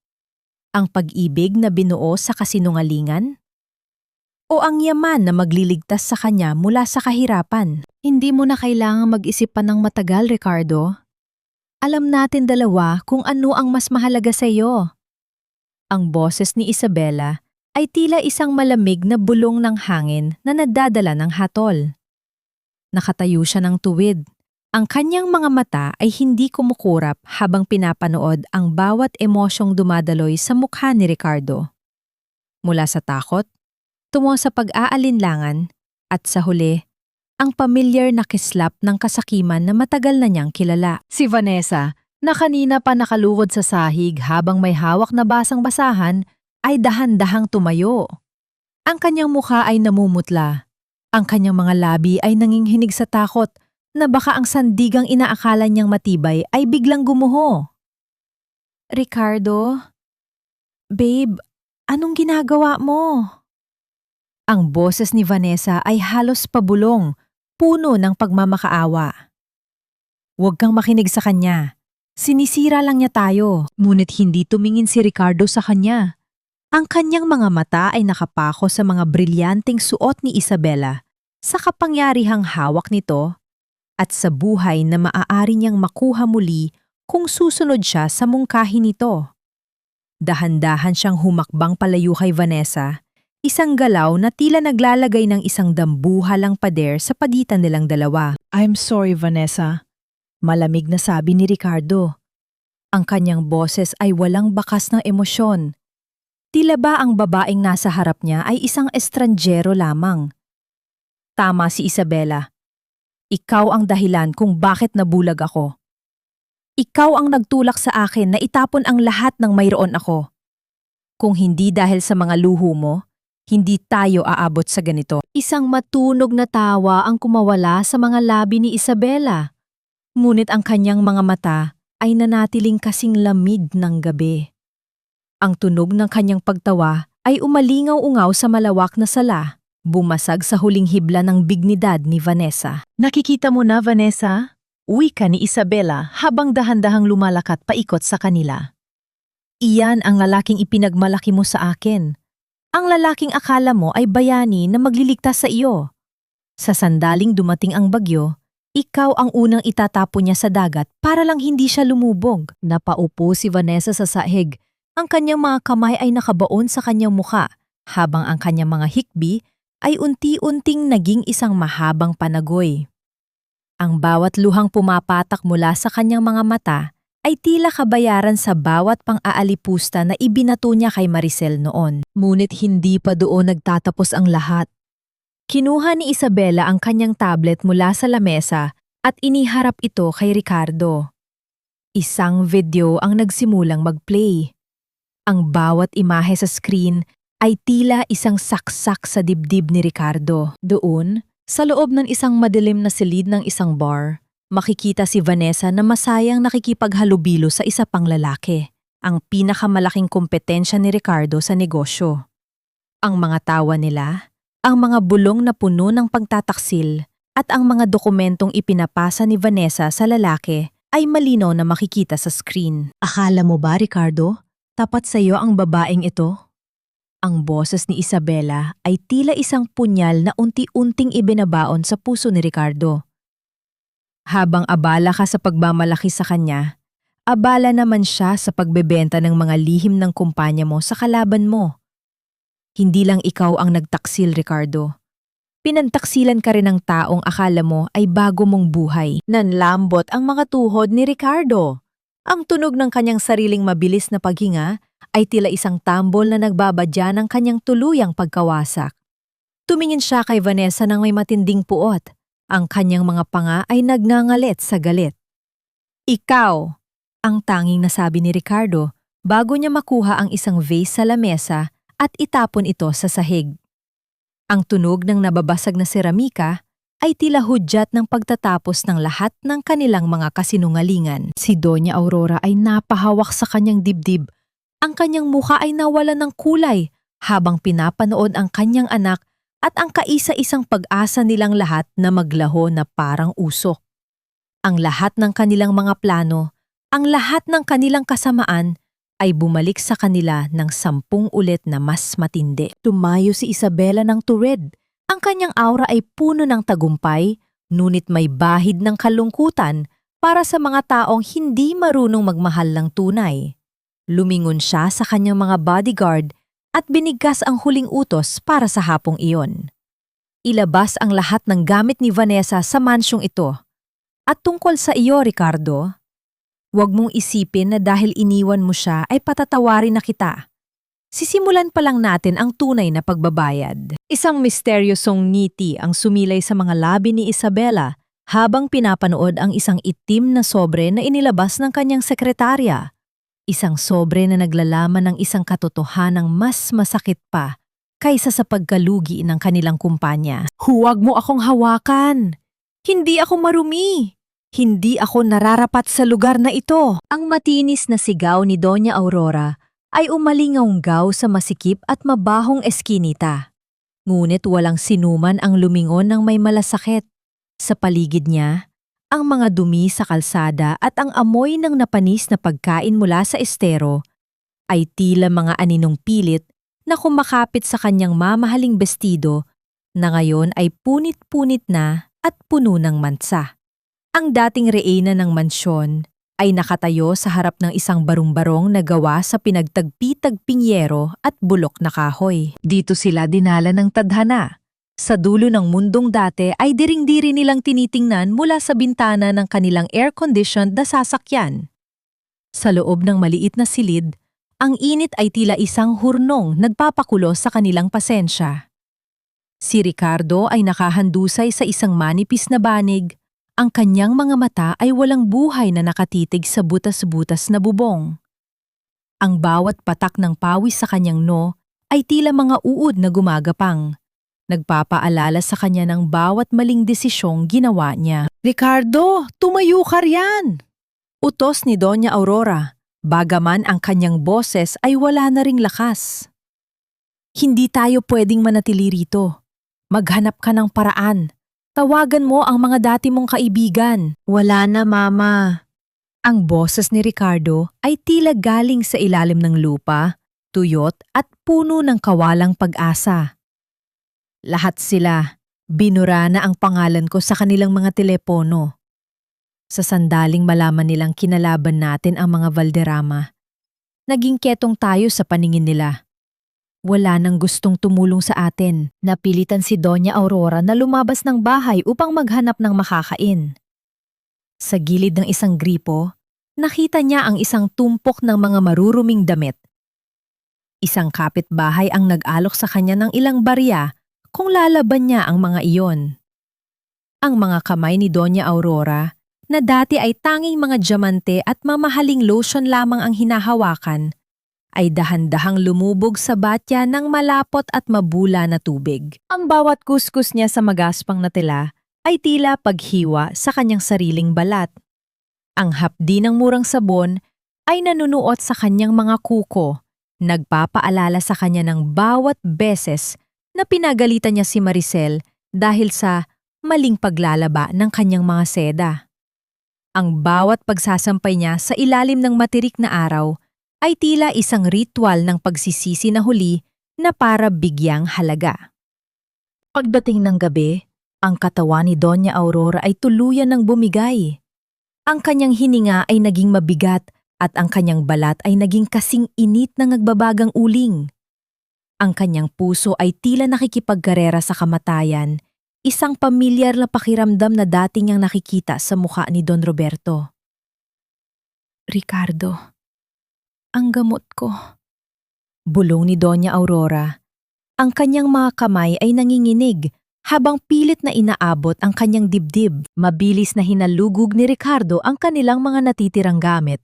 Ang pag-ibig na binuo sa kasinungalingan? O ang yaman na magliligtas sa kanya mula sa kahirapan? Hindi mo na kailangang mag-isip pa ng matagal, Ricardo. Alam natin dalawa kung ano ang mas mahalaga sa iyo. Ang boses ni Isabela ay tila isang malamig na bulong ng hangin na nadadala ng hatol. Nakatayo siya ng tuwid. Ang kanyang mga mata ay hindi kumukurap habang pinapanood ang bawat emosyong dumadaloy sa mukha ni Ricardo. Mula sa takot, tungo sa pag-aalinlangan, at sa huli, ang pamilyar na kislap ng kasakiman na matagal na niyang kilala. Si Vanessa, na kanina pa nakaluhod sa sahig habang may hawak na basang-basahan, ay dahan-dahang tumayo. Ang kanyang mukha ay namumutla. Ang kanyang mga labi ay nanginghinig sa takot na baka ang sandigang inaakala niyang matibay ay biglang gumuho. Ricardo? Babe, anong ginagawa mo? Ang boses ni Vanessa ay halos pabulong, puno ng pagmamakaawa. Huwag kang makinig sa kanya. Sinisira lang niya tayo. Ngunit hindi tumingin si Ricardo sa kanya. Ang kanyang mga mata ay nakapako sa mga brilyanteng suot ni Isabela, sa kapangyarihang hawak nito, at sa buhay na maaari niyang makuha muli kung susunod siya sa mungkahi nito. Dahan-dahan siyang humakbang palayo kay Vanessa, isang galaw na tila naglalagay ng isang dambuhalang pader sa pagitan nilang dalawa. I'm sorry, Vanessa. Malamig na sabi ni Ricardo. Ang kanyang boses ay walang bakas ng emosyon. Tila ba ang babaeng nasa harap niya ay isang estranjero lamang? Tama si Isabela. Ikaw ang dahilan kung bakit nabulag ako. Ikaw ang nagtulak sa akin na itapon ang lahat ng mayroon ako. Kung hindi dahil sa mga luho mo, hindi tayo aabot sa ganito. Isang matunog na tawa ang kumawala sa mga labi ni Isabela. Ngunit ang kanyang mga mata ay nanatiling kasing lamig ng gabi. Ang tunog ng kanyang pagtawa ay umalingaw-ungaw sa malawak na sala, bumasag sa huling hibla ng bignidad ni Vanessa. Nakikita mo na, Vanessa? Wika ni Isabela habang dahan-dahang lumalakat paikot sa kanila. Iyan ang lalaking ipinagmalaki mo sa akin. Ang lalaking akala mo ay bayani na magliligtas sa iyo. Sa sandaling dumating ang bagyo, ikaw ang unang itatapon niya sa dagat para lang hindi siya lumubog. Napaupo si Vanessa sa sahig. Ang kanyang mga kamay ay nakabaon sa kanyang muka, habang ang kanyang mga hikbi ay unti-unting naging isang mahabang panagoy. Ang bawat luhang pumapatak mula sa kanyang mga mata ay tila kabayaran sa bawat pang-aalipusta na ibinato niya kay Maricel noon. Ngunit hindi pa doon nagtatapos ang lahat. Kinuha ni Isabela ang kanyang tablet mula sa lamesa at iniharap ito kay Ricardo. Isang video ang nagsimulang mag-play. Ang bawat imahe sa screen ay tila isang saksak sa dibdib ni Ricardo. Doon, sa loob ng isang madilim na silid ng isang bar, makikita si Vanessa na masayang nakikipaghalubilo sa isa pang lalaki, ang pinakamalaking kompetensya ni Ricardo sa negosyo. Ang mga tawa nila, ang mga bulong na puno ng pagtataksil, at ang mga dokumentong ipinapasa ni Vanessa sa lalaki ay malinaw na makikita sa screen. Akala mo ba, Ricardo? Tapat sa iyo ang babaeng ito? Ang boses ni Isabela ay tila isang punyal na unti-unting ibinabaon sa puso ni Ricardo. Habang abala ka sa pagmamalaki sa kanya, abala naman siya sa pagbebenta ng mga lihim ng kumpanya mo sa kalaban mo. Hindi lang ikaw ang nagtaksil, Ricardo. Pinagtaksilan ka rin ng taong akala mo ay bago mong buhay. Nanlambot ang mga tuhod ni Ricardo. Ang tunog ng kanyang sariling mabilis na paghinga ay tila isang tambol na nagbabadya ng kanyang tuluyang pagkawasak. Tumingin siya kay Vanessa ng may matinding puot. Ang kanyang mga panga ay nagngangalit sa galit. Ikaw, ang tanging nasabi ni Ricardo bago niya makuha ang isang vase sa lamesa at itapon ito sa sahig. Ang tunog ng nababasag na seramika ay tila hudyat ng pagtatapos ng lahat ng kanilang mga kasinungalingan. Si Doña Aurora ay napahawak sa kanyang dibdib. Ang kanyang mukha ay nawalan ng kulay habang pinapanood ang kanyang anak at ang kaisa-isang pag-asa nilang lahat na maglaho na parang usok. Ang lahat ng kanilang mga plano, ang lahat ng kanilang kasamaan ay bumalik sa kanila ng 10 ulit na mas matindi. Tumayo si Isabela ng tuwid. Ang kanyang aura ay puno ng tagumpay, ngunit may bahid ng kalungkutan para sa mga taong hindi marunong magmahal ng tunay. Lumingon siya sa kanyang mga bodyguard at binigkas ang huling utos para sa hapong iyon. Ilabas ang lahat ng gamit ni Vanessa sa mansyong ito. At tungkol sa iyo, Ricardo, huwag mong isipin na dahil iniwan mo siya ay patatawarin na kita. Sisimulan pa lang natin ang tunay na pagbabayad. Isang misteryosong ngiti ang sumilay sa mga labi ni Isabela habang pinapanood ang isang itim na sobre na inilabas ng kanyang sekretarya. Isang sobre na naglalaman ng isang katotohanang mas masakit pa kaysa sa pagkalugi ng kanilang kumpanya. Huwag mo akong hawakan! Hindi ako marumi! Hindi ako nararapat sa lugar na ito! Ang matinis na sigaw ni Doña Aurora ay umalingaw sa masikip at mabahong eskinita. Ngunit walang sinuman ang lumingon ng may malasakit. Sa paligid niya, ang mga dumi sa kalsada at ang amoy ng napanis na pagkain mula sa estero ay tila mga aninong pilit na kumakapit sa kanyang mamahaling bestido na ngayon ay punit-punit na at puno ng mansa. Ang dating reyna ng mansyon ay nakatayo sa harap ng isang barong-barong na gawa sa pinagtagpi-tagping yero at bulok na kahoy. Dito sila dinala ng tadhana. Sa dulo ng mundong dati ay diring-diri nilang tinitingnan mula sa bintana ng kanilang air-conditioned na sasakyan. Sa loob ng maliit na silid, ang init ay tila isang hurnong nagpapakulo sa kanilang pasensya. Si Ricardo ay nakahandusay sa isang manipis na banig. Ang kanyang mga mata ay walang buhay na nakatitig sa butas-butas na bubong. Ang bawat patak ng pawis sa kanyang no ay tila mga uod na gumagapang. Nagpapaalala sa kanya ng bawat maling desisyong ginawa niya. Ricardo, tumayo ka riyan! Utos ni Doña Aurora, bagaman ang kanyang boses ay wala na ring lakas. Hindi tayo pwedeng manatili rito. Maghanap ka ng paraan. Tawagan mo ang mga dati mong kaibigan. Wala na, Mama. Ang boses ni Ricardo ay tila galing sa ilalim ng lupa, tuyot at puno ng kawalang pag-asa. Lahat sila, binura na ang pangalan ko sa kanilang mga telepono. Sa sandaling malaman nilang kinalaban natin ang mga Valderrama, naging ketong tayo sa paningin nila. Wala nang gustong tumulong sa atin. Napilitan si Doña Aurora na lumabas ng bahay upang maghanap ng makakain. Sa gilid ng isang gripo, nakita niya ang isang tumpok ng mga maruruming damit. Isang kapitbahay ang nag-alok sa kanya ng ilang barya kung lalaban niya ang mga iyon. Ang mga kamay ni Doña Aurora, na dati ay tanging mga diamante at mamahaling lotion lamang ang hinahawakan, ay dahan-dahang lumubog sa batya ng malapot at mabula na tubig. Ang bawat kuskus niya sa magaspang na tela ay tila paghiwa sa kanyang sariling balat. Ang hapdi ng murang sabon ay nanunuot sa kanyang mga kuko, nagpapaalala sa kanya ng bawat beses na pinagalitan niya si Maricel dahil sa maling paglalaba ng kanyang mga seda. Ang bawat pagsasampay niya sa ilalim ng matirik na araw ay tila isang ritual ng pagsisisi na huli na para bigyang halaga. Pagdating ng gabi, ang katawan ni Doña Aurora ay tuluyan ng bumigay. Ang kanyang hininga ay naging mabigat at ang kanyang balat ay naging kasing init ng nagbabagang uling. Ang kanyang puso ay tila nakikipagkarera sa kamatayan, isang pamilyar na pakiramdam na dati niyang nakikita sa mukha ni Don Roberto. Ricardo, ang gamot ko. Bulong ni Doña Aurora. Ang kanyang mga kamay ay nanginginig habang pilit na inaabot ang kanyang dibdib. Mabilis na hinalugog ni Ricardo ang kanilang mga natitirang gamit.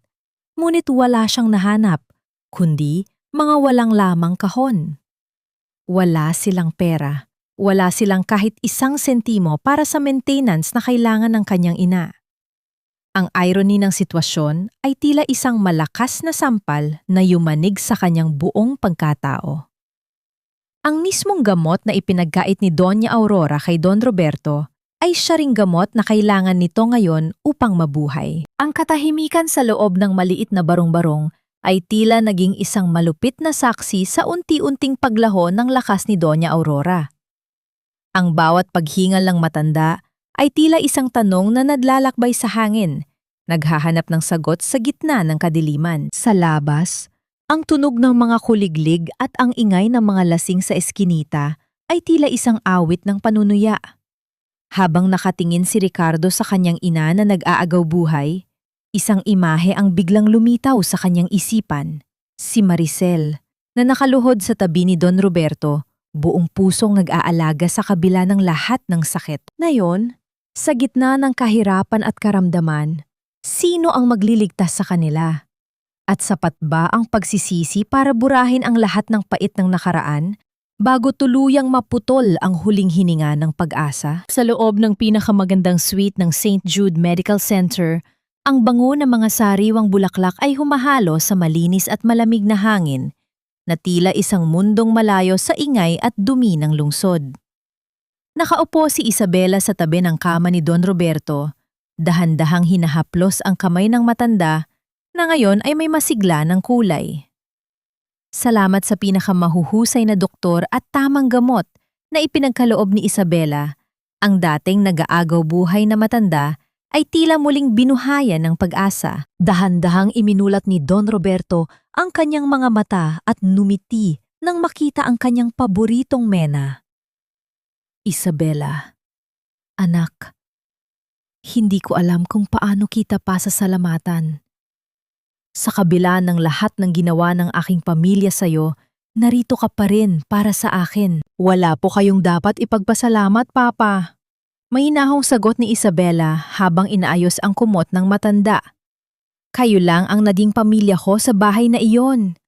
Ngunit wala siyang nahanap, kundi mga walang lamang kahon. Wala silang pera. Wala silang kahit isang sentimo para sa maintenance na kailangan ng kanyang ina. Ang irony ng sitwasyon ay tila isang malakas na sampal na yumanig sa kanyang buong pagkatao. Ang mismong gamot na ipinagkait ni Doña Aurora kay Don Roberto ay siya ring gamot na kailangan nito ngayon upang mabuhay. Ang katahimikan sa loob ng maliit na barong-barong ay tila naging isang malupit na saksi sa unti-unting paglaho ng lakas ni Doña Aurora. Ang bawat paghingal ng matanda ay tila isang tanong na nadlalakbay sa hangin, naghahanap ng sagot sa gitna ng kadiliman. Sa labas, ang tunog ng mga kuliglig at ang ingay ng mga lasing sa eskinita ay tila isang awit ng panunuya. Habang nakatingin si Ricardo sa kanyang ina na nag-aagaw buhay, isang imahe ang biglang lumitaw sa kanyang isipan. Si Maricel, na nakaluhod sa tabi ni Don Roberto, buong pusong nag-aalaga sa kabila ng lahat ng sakit. Ngayon, sa gitna ng kahirapan at karamdaman, sino ang magliligtas sa kanila? At sapat ba ang pagsisisi para burahin ang lahat ng pait ng nakaraan bago tuluyang maputol ang huling hininga ng pag-asa? Sa loob ng pinakamagandang suite ng St. Jude Medical Center, ang bango ng mga sariwang bulaklak ay humahalo sa malinis at malamig na hangin na tila isang mundong malayo sa ingay at dumi ng lungsod. Nakaupo si Isabela sa tabi ng kama ni Don Roberto, dahan-dahang hinahaplos ang kamay ng matanda na ngayon ay may masigla ng kulay. Salamat sa pinakamahuhusay na doktor at tamang gamot na ipinagkaloob ni Isabela, ang dating nag-aagaw buhay na matanda ay tila muling binuhayan ng pag-asa. Dahan-dahang iminulat ni Don Roberto ang kanyang mga mata at numiti nang makita ang kanyang paboritong mena. Isabela, anak, hindi ko alam kung paano kita pasasalamatan. Sa kabila ng lahat ng ginawa ng aking pamilya sa'yo, narito ka pa rin para sa akin. Wala po kayong dapat ipagpasalamat, Papa. Mahinahong sagot ni Isabela habang inaayos ang kumot ng matanda. Kayo lang ang naging pamilya ko sa bahay na iyon.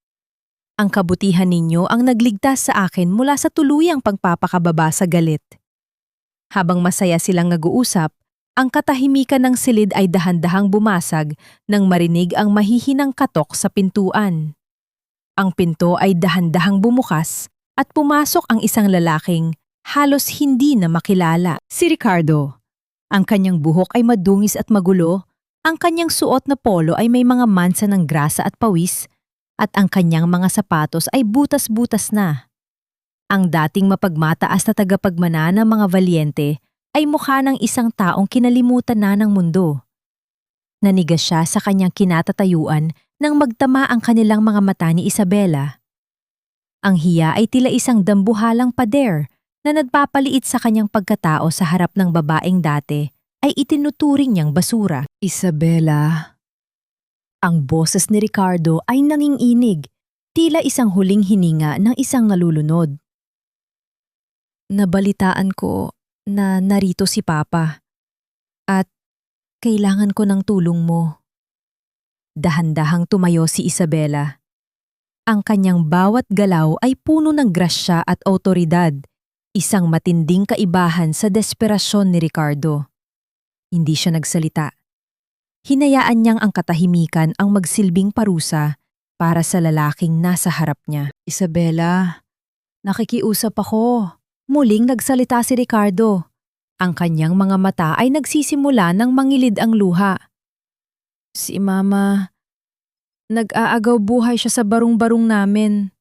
Ang kabutihan ninyo ang nagligtas sa akin mula sa tuluyang pagpapakababa sa galit. Habang masaya silang nag-uusap, ang katahimikan ng silid ay dahan-dahang bumasag nang marinig ang mahihinang katok sa pintuan. Ang pinto ay dahan-dahang bumukas at pumasok ang isang lalaking halos hindi na makilala. Si Ricardo. Ang kanyang buhok ay madungis at magulo, ang kanyang suot na polo ay may mga mansa ng grasa at pawis, at ang kanyang mga sapatos ay butas-butas na. Ang dating mapagmataas na tagapagmana ng mga valyente ay mukha ng isang taong kinalimutan na ng mundo. Nanigas siya sa kanyang kinatatayuan nang magtama ang kanilang mga mata ni Isabela. Ang hiya ay tila isang dambuhalang pader na nagpapaliit sa kanyang pagkatao sa harap ng babaeng dati ay itinuturing niyang basura. Isabela. Ang boses ni Ricardo ay nanginginig, tila isang huling hininga ng isang nalulunod. Nabalitaan ko na narito si Papa at kailangan ko ng tulong mo. Dahan-dahang tumayo si Isabela. Ang kanyang bawat galaw ay puno ng grasya at awtoridad, isang matinding kaibahan sa desperasyon ni Ricardo. Hindi siya nagsalita. Hinayaan niyang ang katahimikan ang magsilbing parusa para sa lalaking nasa harap niya. Isabela, nakikiusap ako. Muling nagsalita si Ricardo. Ang kanyang mga mata ay nagsisimula ng mangilid ang luha. Si Mama, nag-aagaw buhay siya sa barong-barong namin.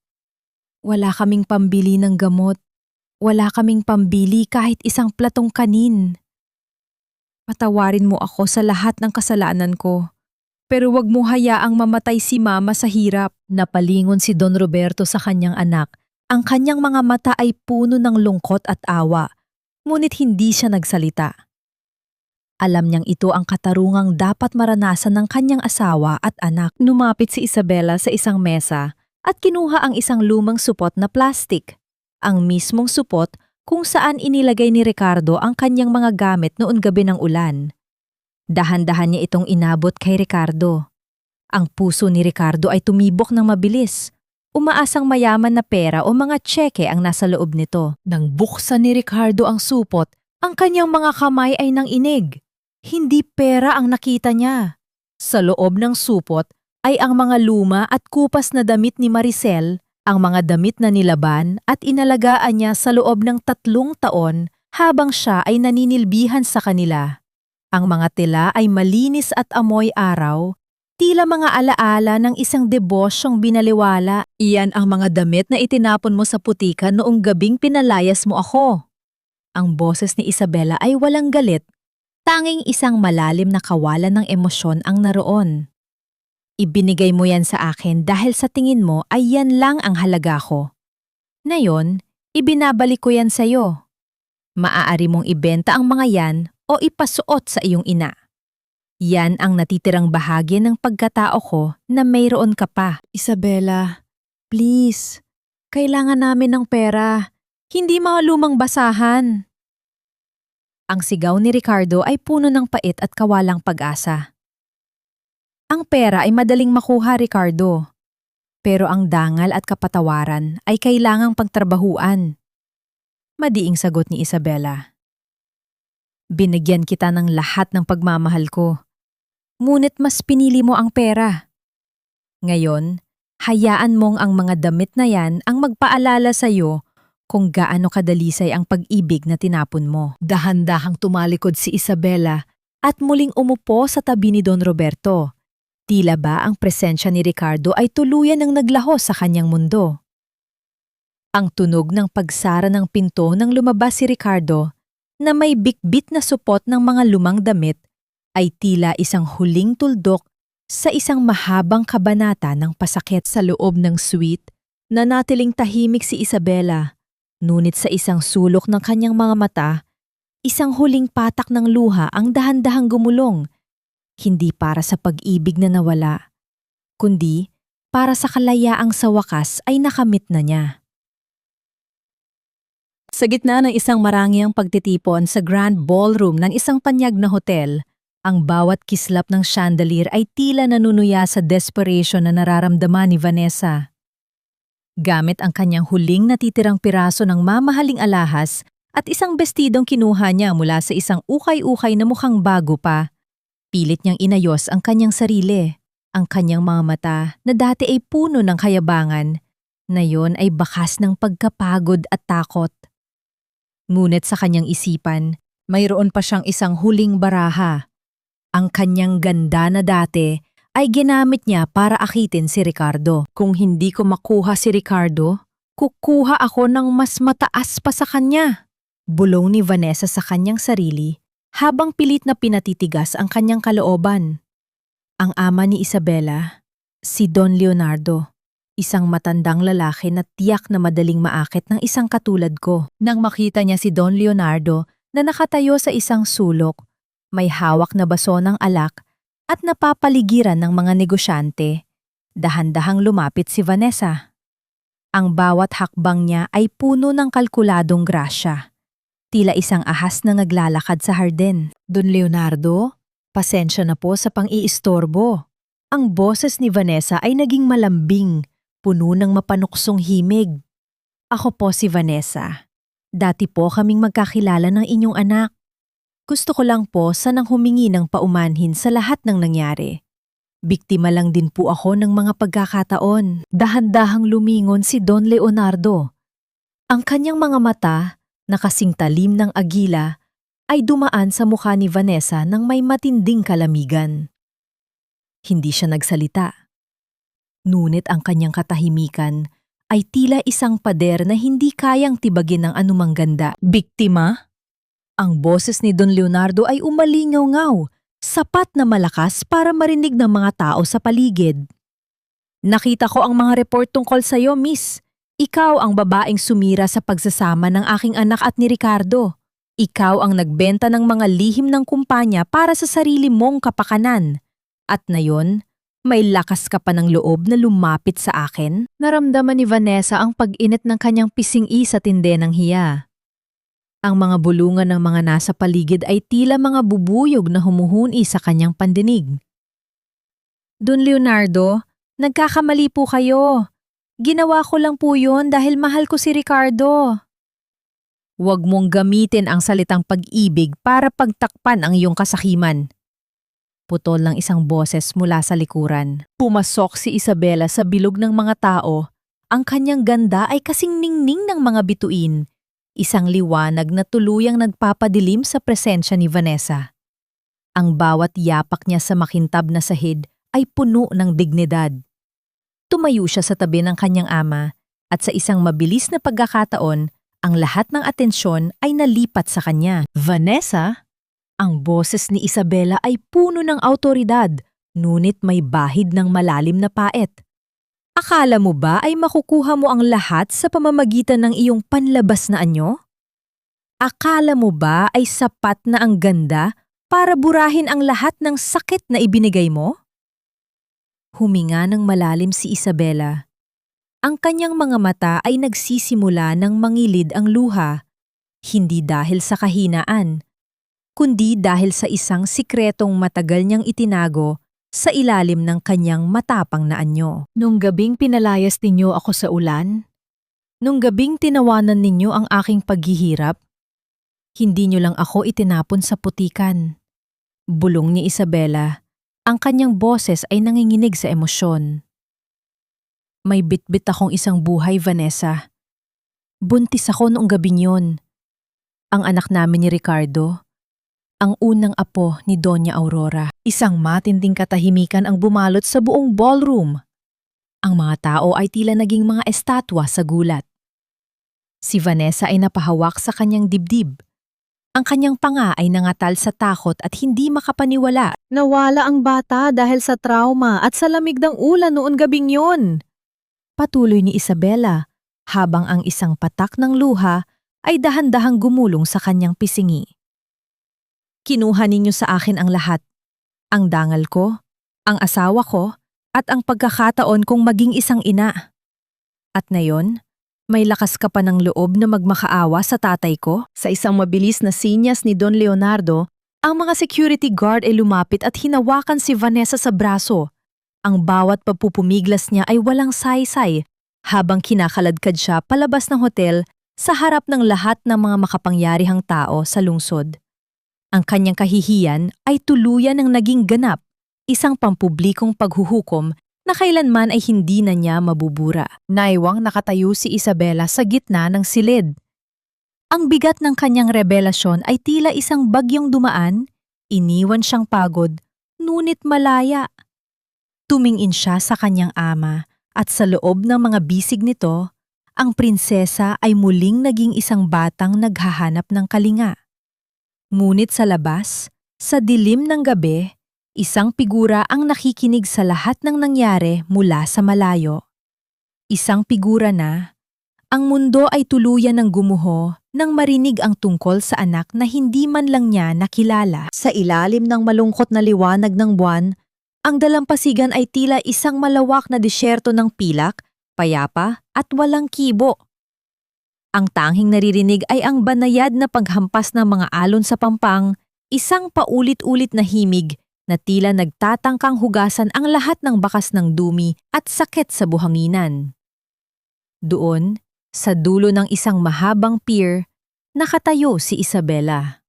Wala kaming pambili ng gamot. Wala kaming pambili kahit isang platong kanin. Patawarin mo ako sa lahat ng kasalanan ko. Pero wag mo hayaang mamatay si Mama sa hirap. Napalingon si Don Roberto sa kanyang anak. Ang kanyang mga mata ay puno ng lungkot at awa, ngunit hindi siya nagsalita. Alam niyang ito ang katarungang dapat maranasan ng kanyang asawa at anak. Lumapit si Isabela sa isang mesa at kinuha ang isang lumang supot na plastik. Ang mismong supot kung saan inilagay ni Ricardo ang kanyang mga gamit noon gabi ng ulan. Dahan-dahan niya itong inabot kay Ricardo. Ang puso ni Ricardo ay tumibok ng mabilis. Umaasang mayaman na pera o mga tseke ang nasa loob nito. Nang buksan ni Ricardo ang supot, ang kanyang mga kamay ay nanginig. Hindi pera ang nakita niya. Sa loob ng supot ay ang mga luma at kupas na damit ni Maricel, ang mga damit na nilaban at inalagaan niya sa loob ng 3 taon habang siya ay naninilbihan sa kanila. Ang mga tela ay malinis at amoy araw, tila mga alaala ng isang debosyong binaliwala. Iyan ang mga damit na itinapon mo sa putikan noong gabing pinalayas mo ako. Ang boses ni Isabela ay walang galit, tanging isang malalim na kawalan ng emosyon ang naroon. Ibinigay mo yan sa akin dahil sa tingin mo ay yan lang ang halaga ko. Ngayon, ibinabalik ko yan sa'yo. Maaari mong ibenta ang mga yan o ipasuot sa iyong ina. Yan ang natitirang bahagi ng pagkatao ko na mayroon ka pa. Isabela, please. Kailangan namin ng pera. Hindi mga lumang basahan. Ang sigaw ni Ricardo ay puno ng pait at kawalang pag-asa. Ang pera ay madaling makuha, Ricardo. Pero ang dangal at kapatawaran ay kailangang pagtrabahuan. Madiing sagot ni Isabela. Binigyan kita ng lahat ng pagmamahal ko. Ngunit mas pinili mo ang pera. Ngayon, hayaan mong ang mga damit na yan ang magpaalala sa iyo kung gaano kadalisay ang pag-ibig na tinapon mo. Dahan-dahang tumalikod si Isabela at muling umupo sa tabi ni Don Roberto. Tila ba ang presensya ni Ricardo ay tuluyan ng naglaho sa kanyang mundo. Ang tunog ng pagsara ng pinto nang lumabas si Ricardo na may bikbit na supot ng mga lumang damit ay tila isang huling tuldok sa isang mahabang kabanata ng pasakit. Sa loob ng suite, nanatiling tahimik si Isabela. Ngunit sa isang sulok ng kanyang mga mata, isang huling patak ng luha ang dahan-dahang gumulong. Hindi para sa pag-ibig na nawala, kundi para sa kalayaang sa wakas ay nakamit na niya. Sa gitna ng isang marangyang pagtitipon sa grand ballroom ng isang panyag na hotel, ang bawat kislap ng chandelier ay tila nanunuya sa desperation na nararamdaman ni Vanessa. Gamit ang kanyang huling natitirang piraso ng mamahaling alahas at isang bestidong kinuha niya mula sa isang ukay-ukay na mukhang bago pa, pilit niyang inayos ang kanyang sarili. Ang kanyang mga mata na dati ay puno ng kayabangan, ngayon ay bakas ng pagkapagod at takot. Ngunit sa kanyang isipan, mayroon pa siyang isang huling baraha. Ang kanyang ganda na dati ay ginamit niya para akitin si Ricardo. Kung hindi ko makuha si Ricardo, kukuha ako ng mas mataas pa sa kanya. Bulong ni Vanessa sa kanyang sarili habang pilit na pinatitigas ang kanyang kalooban. Ang ama ni Isabela, si Don Leonardo, isang matandang lalaki na tiyak na madaling maakit ng isang katulad ko. Nang makita niya si Don Leonardo na nakatayo sa isang sulok, may hawak na baso ng alak at napapaligiran ng mga negosyante, dahan-dahang lumapit si Vanessa. Ang bawat hakbang niya ay puno ng kalkuladong grasya. Tila isang ahas na naglalakad sa hardin. Don Leonardo, pasensya na po sa pang-iistorbo. Ang boses ni Vanessa ay naging malambing, puno ng mapanuksong himig. Ako po si Vanessa. Dati po kaming magkakilala ng inyong anak. Gusto ko lang po sanang humingi ng paumanhin sa lahat ng nangyari. Biktima lang din po ako ng mga pagkakataon. Dahan-dahang lumingon si Don Leonardo. Ang kanyang mga mata, na kasing talim ng agila, ay dumaan sa mukha ni Vanessa ng may matinding kalamigan. Hindi siya nagsalita. Ngunit ang kanyang katahimikan ay tila isang pader na hindi kayang tibagin ng anumang ganda. Biktima? Ang boses ni Don Leonardo ay umalingaw-ngaw, sapat na malakas para marinig ng mga tao sa paligid. Nakita ko ang mga report tungkol sa iyo, miss. Ikaw ang babaeng sumira sa pagsasama ng aking anak at ni Ricardo. Ikaw ang nagbenta ng mga lihim ng kumpanya para sa sarili mong kapakanan. At ngayon, may lakas ka pa ng loob na lumapit sa akin? Naramdaman ni Vanessa ang pag-init ng kanyang pising-i sa tinde ng hiya. Ang mga bulungan ng mga nasa paligid ay tila mga bubuyog na humuhuni sa kanyang pandinig. Don Leonardo, nagkakamali po kayo. Ginawa ko lang po yun dahil mahal ko si Ricardo. Huwag mong gamitin ang salitang pag-ibig para pagtakpan ang iyong kasakiman. Putol ng isang boses mula sa likuran. Pumasok si Isabela sa bilog ng mga tao. Ang kanyang ganda ay kasing ningning ng mga bituin. Isang liwanag na tuluyang nagpapadilim sa presensya ni Vanessa. Ang bawat yapak niya sa makintab na sahid ay puno ng dignidad. Tumayo siya sa tabi ng kanyang ama at sa isang mabilis na pagkakataon, ang lahat ng atensyon ay nalipat sa kanya. Vanessa? Ang boses ni Isabela ay puno ng awtoridad, ngunit may bahid ng malalim na pait. Akala mo ba ay makukuha mo ang lahat sa pamamagitan ng iyong panlabas na anyo? Akala mo ba ay sapat na ang ganda para burahin ang lahat ng sakit na ibinigay mo? Huminga ng malalim si Isabela. Ang kanyang mga mata ay nagsisimula ng mangilid ang luha, hindi dahil sa kahinaan, kundi dahil sa isang sikretong matagal niyang itinago sa ilalim ng kanyang matapang na anyo. Nung gabing pinalayas ninyo ako sa ulan, nung gabing tinawanan ninyo ang aking paghihirap, hindi niyo lang ako itinapon sa putikan. Bulong ni Isabela, ang kanyang boses ay nanginginig sa emosyon. May bitbit akong isang buhay, Vanessa. Buntis ako noong gabing yun. Ang anak namin ni Ricardo, ang unang apo ni Doña Aurora. Isang matinding katahimikan ang bumalot sa buong ballroom. Ang mga tao ay tila naging mga estatwa sa gulat. Si Vanessa ay napahawak sa kanyang dibdib. Ang kanyang panga ay nangatal sa takot at hindi makapaniwala. Nawala ang bata dahil sa trauma at sa lamig ng ulan noon gabing yon. Patuloy ni Isabela, habang ang isang patak ng luha ay dahan-dahang gumulong sa kanyang pisingi. Kinuha ninyo sa akin ang lahat. Ang dangal ko, ang asawa ko, at ang pagkakataon kong maging isang ina. At ngayon, may lakas ka pa ng loob na magmakaawa sa tatay ko? Sa isang mabilis na sinyas ni Don Leonardo, ang mga security guard ay lumapit at hinawakan si Vanessa sa braso. Ang bawat pagpupumiglas niya ay walang saysay habang kinakaladkad siya palabas ng hotel sa harap ng lahat ng mga makapangyarihang tao sa lungsod. Ang kanyang kahihiyan ay tuluyan ng naging ganap, isang pampublikong paghuhukom na kailanman ay hindi na niya mabubura. Naiwang nakatayo si Isabela sa gitna ng silid. Ang bigat ng kanyang revelasyon ay tila isang bagyong dumaan, iniwan siyang pagod, ngunit malaya. Tumingin siya sa kanyang ama at sa loob ng mga bisig nito, ang prinsesa ay muling naging isang batang naghahanap ng kalinga. Ngunit sa labas, sa dilim ng gabi, isang figura ang nakikinig sa lahat ng nangyari mula sa malayo. Isang figura na, ang mundo ay tuluyan ng gumuho nang marinig ang tungkol sa anak na hindi man lang niya nakilala. Sa ilalim ng malungkot na liwanag ng buwan, ang dalampasigan ay tila isang malawak na disyerto ng pilak, payapa at walang kibo. Ang tanging naririnig ay ang banayad na paghampas ng mga alon sa pampang, isang paulit-ulit na himig na tila nagtatangkang hugasan ang lahat ng bakas ng dumi at sakit sa buhanginan. Doon, sa dulo ng isang mahabang pier, nakatayo si Isabela.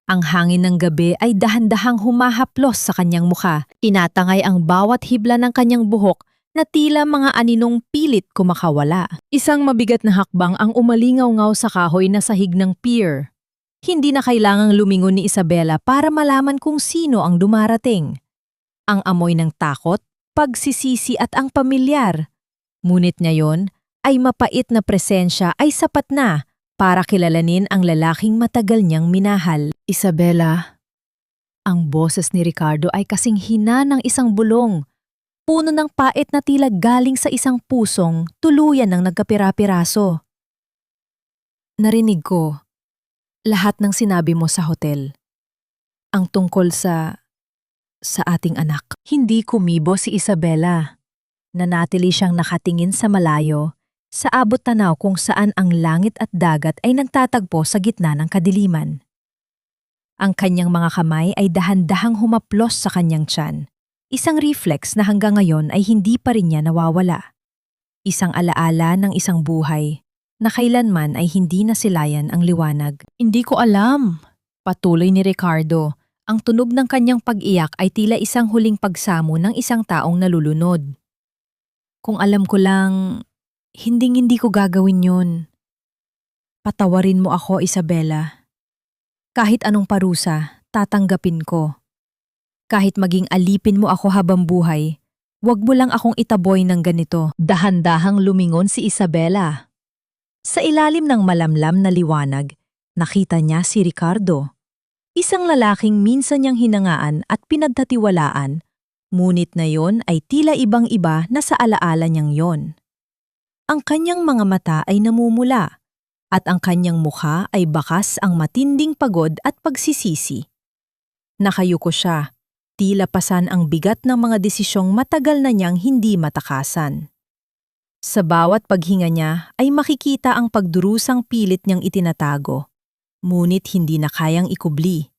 Ang hangin ng gabi ay dahan-dahang humahaplos sa kanyang mukha. Tinatangay ang bawat hibla ng kanyang buhok na tila mga aninong pilit kumakawala. Isang mabigat na hakbang ang umalingaw-ngaw sa kahoy na sahig ng pier. Hindi na kailangang lumingon ni Isabela para malaman kung sino ang dumarating. Ang amoy ng takot, pagsisisi at ang pamilyar. Ngunit ngayon ay mapait na presensya ay sapat na para kilalanin ang lalaking matagal niyang minahal. Isabela, ang boses ni Ricardo ay kasing hina ng isang bulong. Puno ng pait na tila galing sa isang pusong tuluyan ng nagkapira-piraso. Narinig ko lahat ng sinabi mo sa hotel. Ang tungkol sa ating anak. Hindi kumibo si Isabela. Nanatili siyang nakatingin sa malayo, sa abot tanaw kung saan ang langit at dagat ay nagtatagpo sa gitna ng kadiliman. Ang kanyang mga kamay ay dahan-dahang humaplos sa kanyang tiyan. Isang reflex na hanggang ngayon ay hindi pa rin niya nawawala. Isang alaala ng isang buhay na kailanman ay hindi nasilayan ang liwanag. Hindi ko alam. Patuloy ni Ricardo. Ang tunog ng kanyang pag-iyak ay tila isang huling pagsamo ng isang taong nalulunod. Kung alam ko lang, hinding-hindi ko gagawin yun. Patawarin mo ako, Isabela. Kahit anong parusa, tatanggapin ko. Kahit maging alipin mo ako habang buhay, wag mo lang akong itaboy ng ganito. Dahan-dahang lumingon si Isabela. Sa ilalim ng malamlam na liwanag, nakita niya si Ricardo. Isang lalaking minsan niyang hinangaan at pinagtatiwalaan, ngunit na yon ay tila ibang-iba na sa alaala niyang yon. Ang kanyang mga mata ay namumula, at ang kanyang mukha ay bakas ang matinding pagod at pagsisisi. Nakayuko siya. Tila pasan ang bigat ng mga desisyong matagal na niyang hindi matakasan. Sa bawat paghinga niya ay makikita ang pagdurusang pilit niyang itinatago, ngunit hindi na kayang ikubli.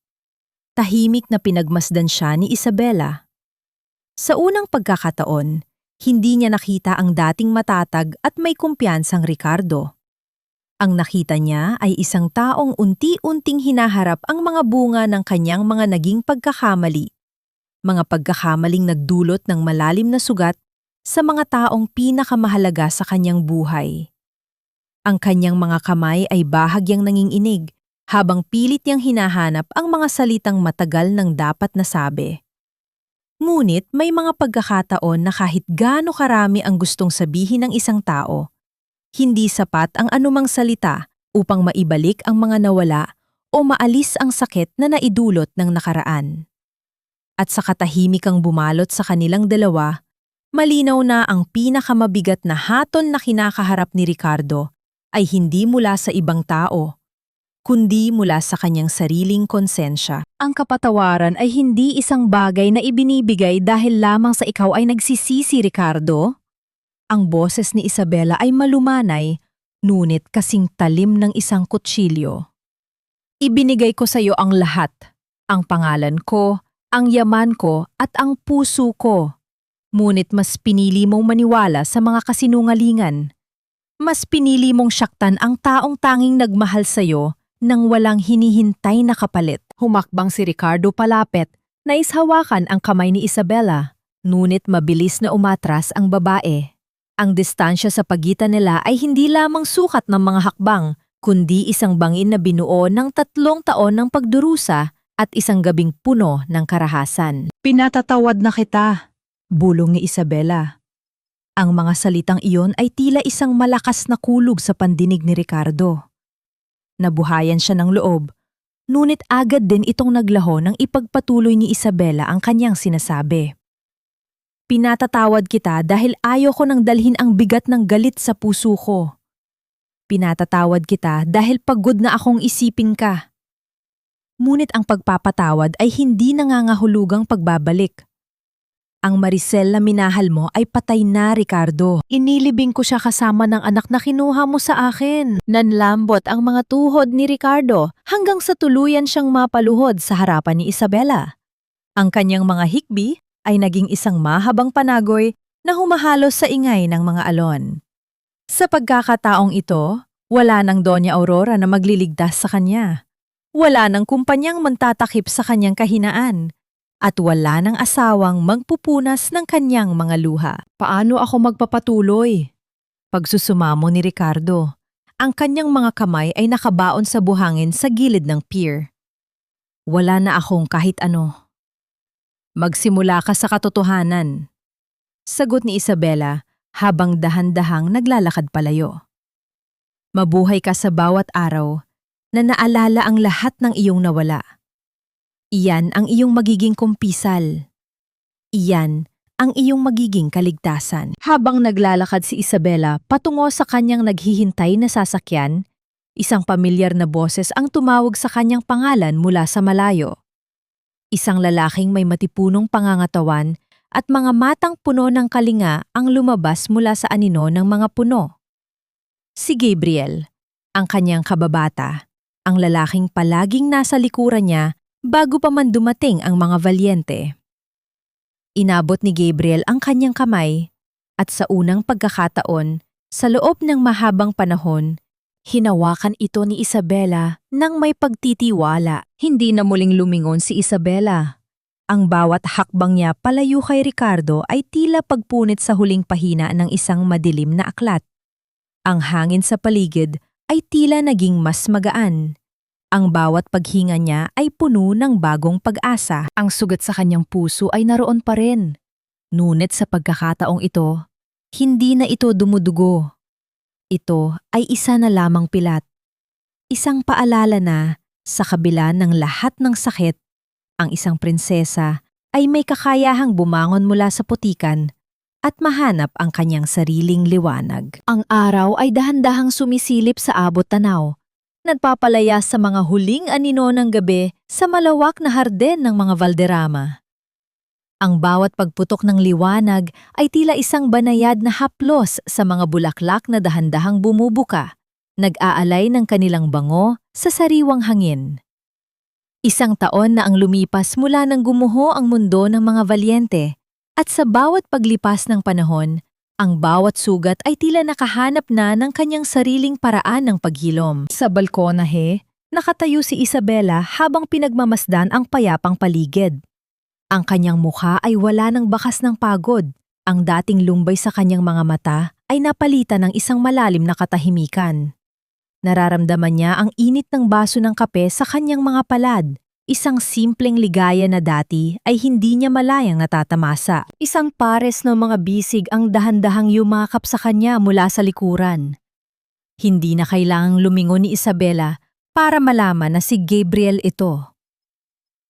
Tahimik na pinagmasdan siya ni Isabela. Sa unang pagkakataon, hindi niya nakita ang dating matatag at may kumpiyansang Ricardo. Ang nakita niya ay isang taong unti-unting hinaharap ang mga bunga ng kanyang mga naging pagkakamali. Mga pagkakamaling nagdulot ng malalim na sugat sa mga taong pinakamahalaga sa kanyang buhay. Ang kanyang mga kamay ay bahagyang nanginginig habang pilit niyang hinahanap ang mga salitang matagal nang dapat nasabi. Ngunit may mga pagkakataon na kahit gaano karami ang gustong sabihin ng isang tao, hindi sapat ang anumang salita upang maibalik ang mga nawala o maalis ang sakit na naidulot ng nakaraan. At sa katahimikang bumalot sa kanilang dalawa, malinaw na ang pinakamabigat na hatol na kinakaharap ni Ricardo ay hindi mula sa ibang tao, kundi mula sa kanyang sariling konsensya. Ang kapatawaran ay hindi isang bagay na ibinibigay dahil lamang sa ikaw ay nagsisisi, Ricardo. Ang boses ni Isabela ay malumanay, ngunit kasing talim ng isang kutsilyo. Ibinigay ko sa iyo ang lahat, ang pangalan ko, ang yaman ko at ang puso ko. Ngunit mas pinili mong maniwala sa mga kasinungalingan. Mas pinili mong syaktan ang taong tanging nagmahal sa iyo nang walang hinihintay na kapalit. Humakbang si Ricardo palapit, nais hawakan ang kamay ni Isabela, ngunit mabilis na umatras ang babae. Ang distansya sa pagitan nila ay hindi lamang sukat ng mga hakbang, kundi isang bangin na binuo ng 3 taon ng pagdurusa at isang gabing puno ng karahasan. Pinatatawad na kita, Bulong ni Isabela. Ang mga salitang iyon ay tila isang malakas na kulog sa pandinig ni Ricardo. Nabuhayan siya ng loob, ngunit agad din itong naglaho nang ipagpatuloy ni Isabela ang kanyang sinasabi. Pinatatawad kita dahil ayaw ko nang dalhin ang bigat ng galit sa puso ko. Pinatatawad kita dahil pagod na akong isipin ka. Ngunit ang pagpapatawad ay hindi nangangahulugang pagbabalik. Ang Maricel na minahal mo ay patay na, Ricardo. Inilibing ko siya kasama ng anak na kinuha mo sa akin. Nanlambot ang mga tuhod ni Ricardo hanggang sa tuluyan siyang mapaluhod sa harapan ni Isabela. Ang kanyang mga hikbi ay naging isang mahabang panagoy na humahalos sa ingay ng mga alon. Sa pagkakataong ito, wala nang Doña Aurora na magliligtas sa kanya. Wala nang kumpanyang mantatakip sa kanyang kahinaan. At wala nang asawang magpupunas ng kanyang mga luha. Paano ako magpapatuloy? Pagsusumamo ni Ricardo, ang kanyang mga kamay ay nakabaon sa buhangin sa gilid ng pier. Wala na akong kahit ano. Magsimula ka sa katotohanan. Sagot ni Isabela habang dahan-dahang naglalakad palayo. Mabuhay ka sa bawat araw na naalala ang lahat ng iyong nawala. Iyan ang iyong magiging kumpisal. Iyan ang iyong magiging kaligtasan. Habang naglalakad si Isabela patungo sa kanyang naghihintay na sasakyan, isang pamilyar na boses ang tumawag sa kanyang pangalan mula sa malayo. Isang lalaking may matipunong pangangatawan at mga matang puno ng kalinga ang lumabas mula sa anino ng mga puno. Si Gabriel, ang kanyang kababata, ang lalaking palaging nasa likuran niya bago pa man dumating ang mga valyente. Inabot ni Gabriel ang kanyang kamay at sa unang pagkakataon, sa loob ng mahabang panahon, hinawakan ito ni Isabela nang may pagtitiwala. Hindi na muling lumingon si Isabela. Ang bawat hakbang niya palayo kay Ricardo ay tila pagpunit sa huling pahina ng isang madilim na aklat. Ang hangin sa paligid ay tila naging mas magaan. Ang bawat paghinga niya ay puno ng bagong pag-asa. Ang sugat sa kanyang puso ay naroon pa rin. Ngunit sa pagkakataong ito, hindi na ito dumudugo. Ito ay isa na lamang pilat. Isang paalala na, sa kabila ng lahat ng sakit, ang isang prinsesa ay may kakayahang bumangon mula sa putikan at mahanap ang kanyang sariling liwanag. Ang araw ay dahan-dahang sumisilip sa abot tanaw, nagpapalaya sa mga huling anino ng gabi sa malawak na harden ng mga Valderrama. Ang bawat pagputok ng liwanag ay tila isang banayad na haplos sa mga bulaklak na dahan-dahang bumubuka, nag-aalay ng kanilang bango sa sariwang hangin. Isang taon na ang lumipas mula nang gumuho ang mundo ng mga valyente, at sa bawat paglipas ng panahon, ang bawat sugat ay tila nakahanap na ng kanyang sariling paraan ng paghilom. Sa balkonahe, nakatayo si Isabela habang pinagmamasdan ang payapang paligid. Ang kanyang mukha ay wala ng bakas ng pagod. Ang dating lumbay sa kanyang mga mata ay napalitan ng isang malalim na katahimikan. Nararamdaman niya ang init ng baso ng kape sa kanyang mga palad. Isang simpleng ligaya na dati ay hindi niya malayang natatamasa. Isang pares ng mga bisig ang dahan-dahang yumakap sa kanya mula sa likuran. Hindi na kailangang lumingon ni Isabela para malaman na si Gabriel ito.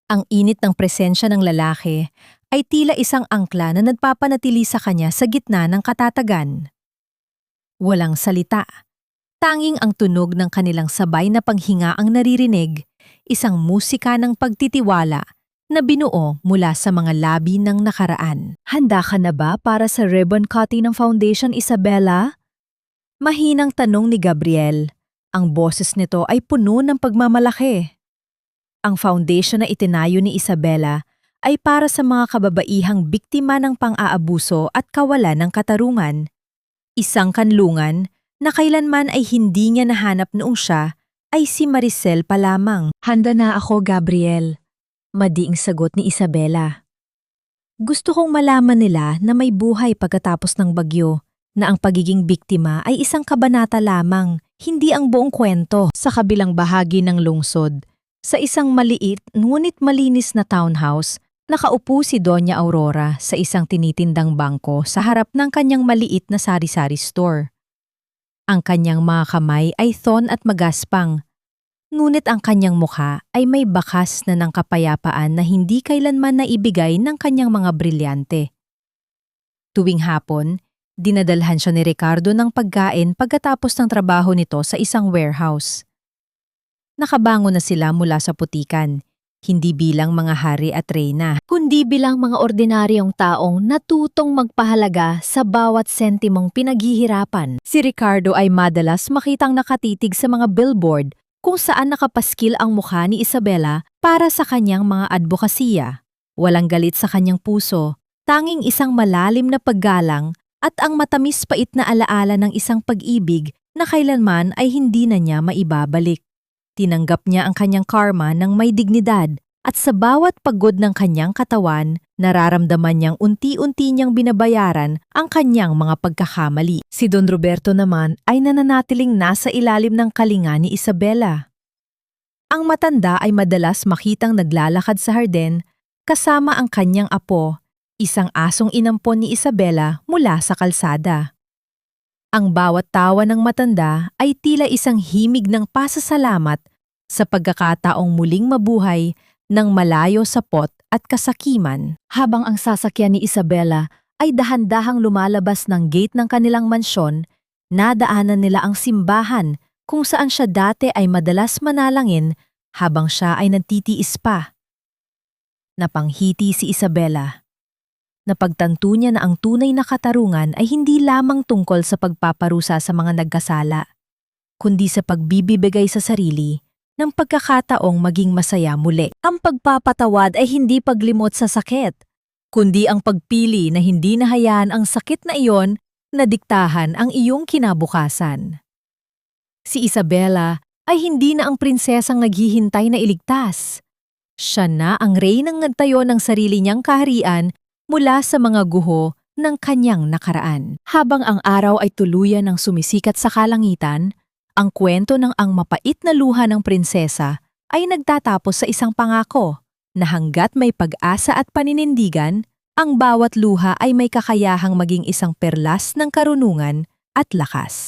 Ang init ng presensya ng lalaki ay tila isang angkla na nagpapanatili sa kanya sa gitna ng katatagan. Walang salita. Tanging ang tunog ng kanilang sabay na paghinga ang naririnig, isang musika ng pagtitiwala na binuo mula sa mga labi ng nakaraan. Handa ka na ba para sa ribbon cutting ng foundation, Isabella? Mahinang tanong ni Gabriel. Ang boses nito ay puno ng pagmamalaki. Ang foundation na itinayo ni Isabella ay para sa mga kababaihang biktima ng pang-aabuso at kawalan ng katarungan. Isang kanlungan na kailanman ay hindi niya nahanap noong siya ay si Maricel pa lamang. Handa na ako, Gabriel. Madiing sagot ni Isabella. Gusto kong malaman nila na may buhay pagkatapos ng bagyo, na ang pagiging biktima ay isang kabanata lamang, hindi ang buong kwento. Sa kabilang bahagi ng lungsod, sa isang maliit ngunit malinis na townhouse, nakaupo si Doña Aurora sa isang tinitindang bangko sa harap ng kanyang maliit na sari-sari store. Ang kanyang mga kamay ay thon at magaspang, ngunit ang kanyang mukha ay may bakas na ng kapayapaan na hindi kailanman naibigay ng kanyang mga brilyante. Tuwing hapon, dinadalhan siya ni Ricardo ng pagkain pagkatapos ng trabaho nito sa isang warehouse. Nakabangon na sila mula sa putikan, hindi bilang mga hari at reyna, Kundi bilang mga ordinaryong taong natutong magpahalaga sa bawat sentimong pinaghihirapan. Si Ricardo ay madalas makitang nakatitig sa mga billboard kung saan nakapaskil ang mukha ni Isabella para sa kanyang mga advokasya. Walang galit sa kanyang puso, tanging isang malalim na paggalang at ang matamis pait na alaala ng isang pag-ibig na kailanman ay hindi na niya maibabalik. Tinanggap niya ang kanyang karma ng may dignidad at sa bawat pagod ng kanyang katawan, nararamdaman niyang unti-unti niyang binabayaran ang kanyang mga pagkakamali. Si Don Roberto naman ay nananatiling nasa ilalim ng kalinga ni Isabella. Ang matanda ay madalas makitang naglalakad sa harden kasama ang kanyang apo, isang asong inampon ni Isabella mula sa kalsada. Ang bawat tawa ng matanda ay tila isang himig ng pasasalamat sa pagkakataong muling mabuhay ng malayo sa pot at kasakiman. Habang ang sasakyan ni Isabella ay dahan-dahang lumalabas ng gate ng kanilang mansyon, nadaanan nila ang simbahan kung saan siya dati ay madalas manalangin habang siya ay nagtitiis pa. Napanghiti si Isabella. Napagtanto niya na ang tunay na katarungan ay hindi lamang tungkol sa pagpaparusa sa mga nagkasala, kundi sa pagbibigay sa sarili ng pagkakataong maging masaya muli. Ang pagpapatawad ay hindi paglimot sa sakit, kundi ang pagpili na hindi nahayaan ang sakit na iyon na diktahan ang iyong kinabukasan. Si Isabella ay hindi na ang prinsesang naghihintay na iligtas. Siya na ang reynang nagtayo ng sarili niyang kaharian mula sa mga guho ng kanyang nakaraan. Habang ang araw ay tuluyan ng sumisikat sa kalangitan, ang kwento ng ang mapait na luha ng prinsesa ay nagtatapos sa isang pangako na hanggat may pag-asa at paninindigan, ang bawat luha ay may kakayahang maging isang perlas ng karunungan at lakas.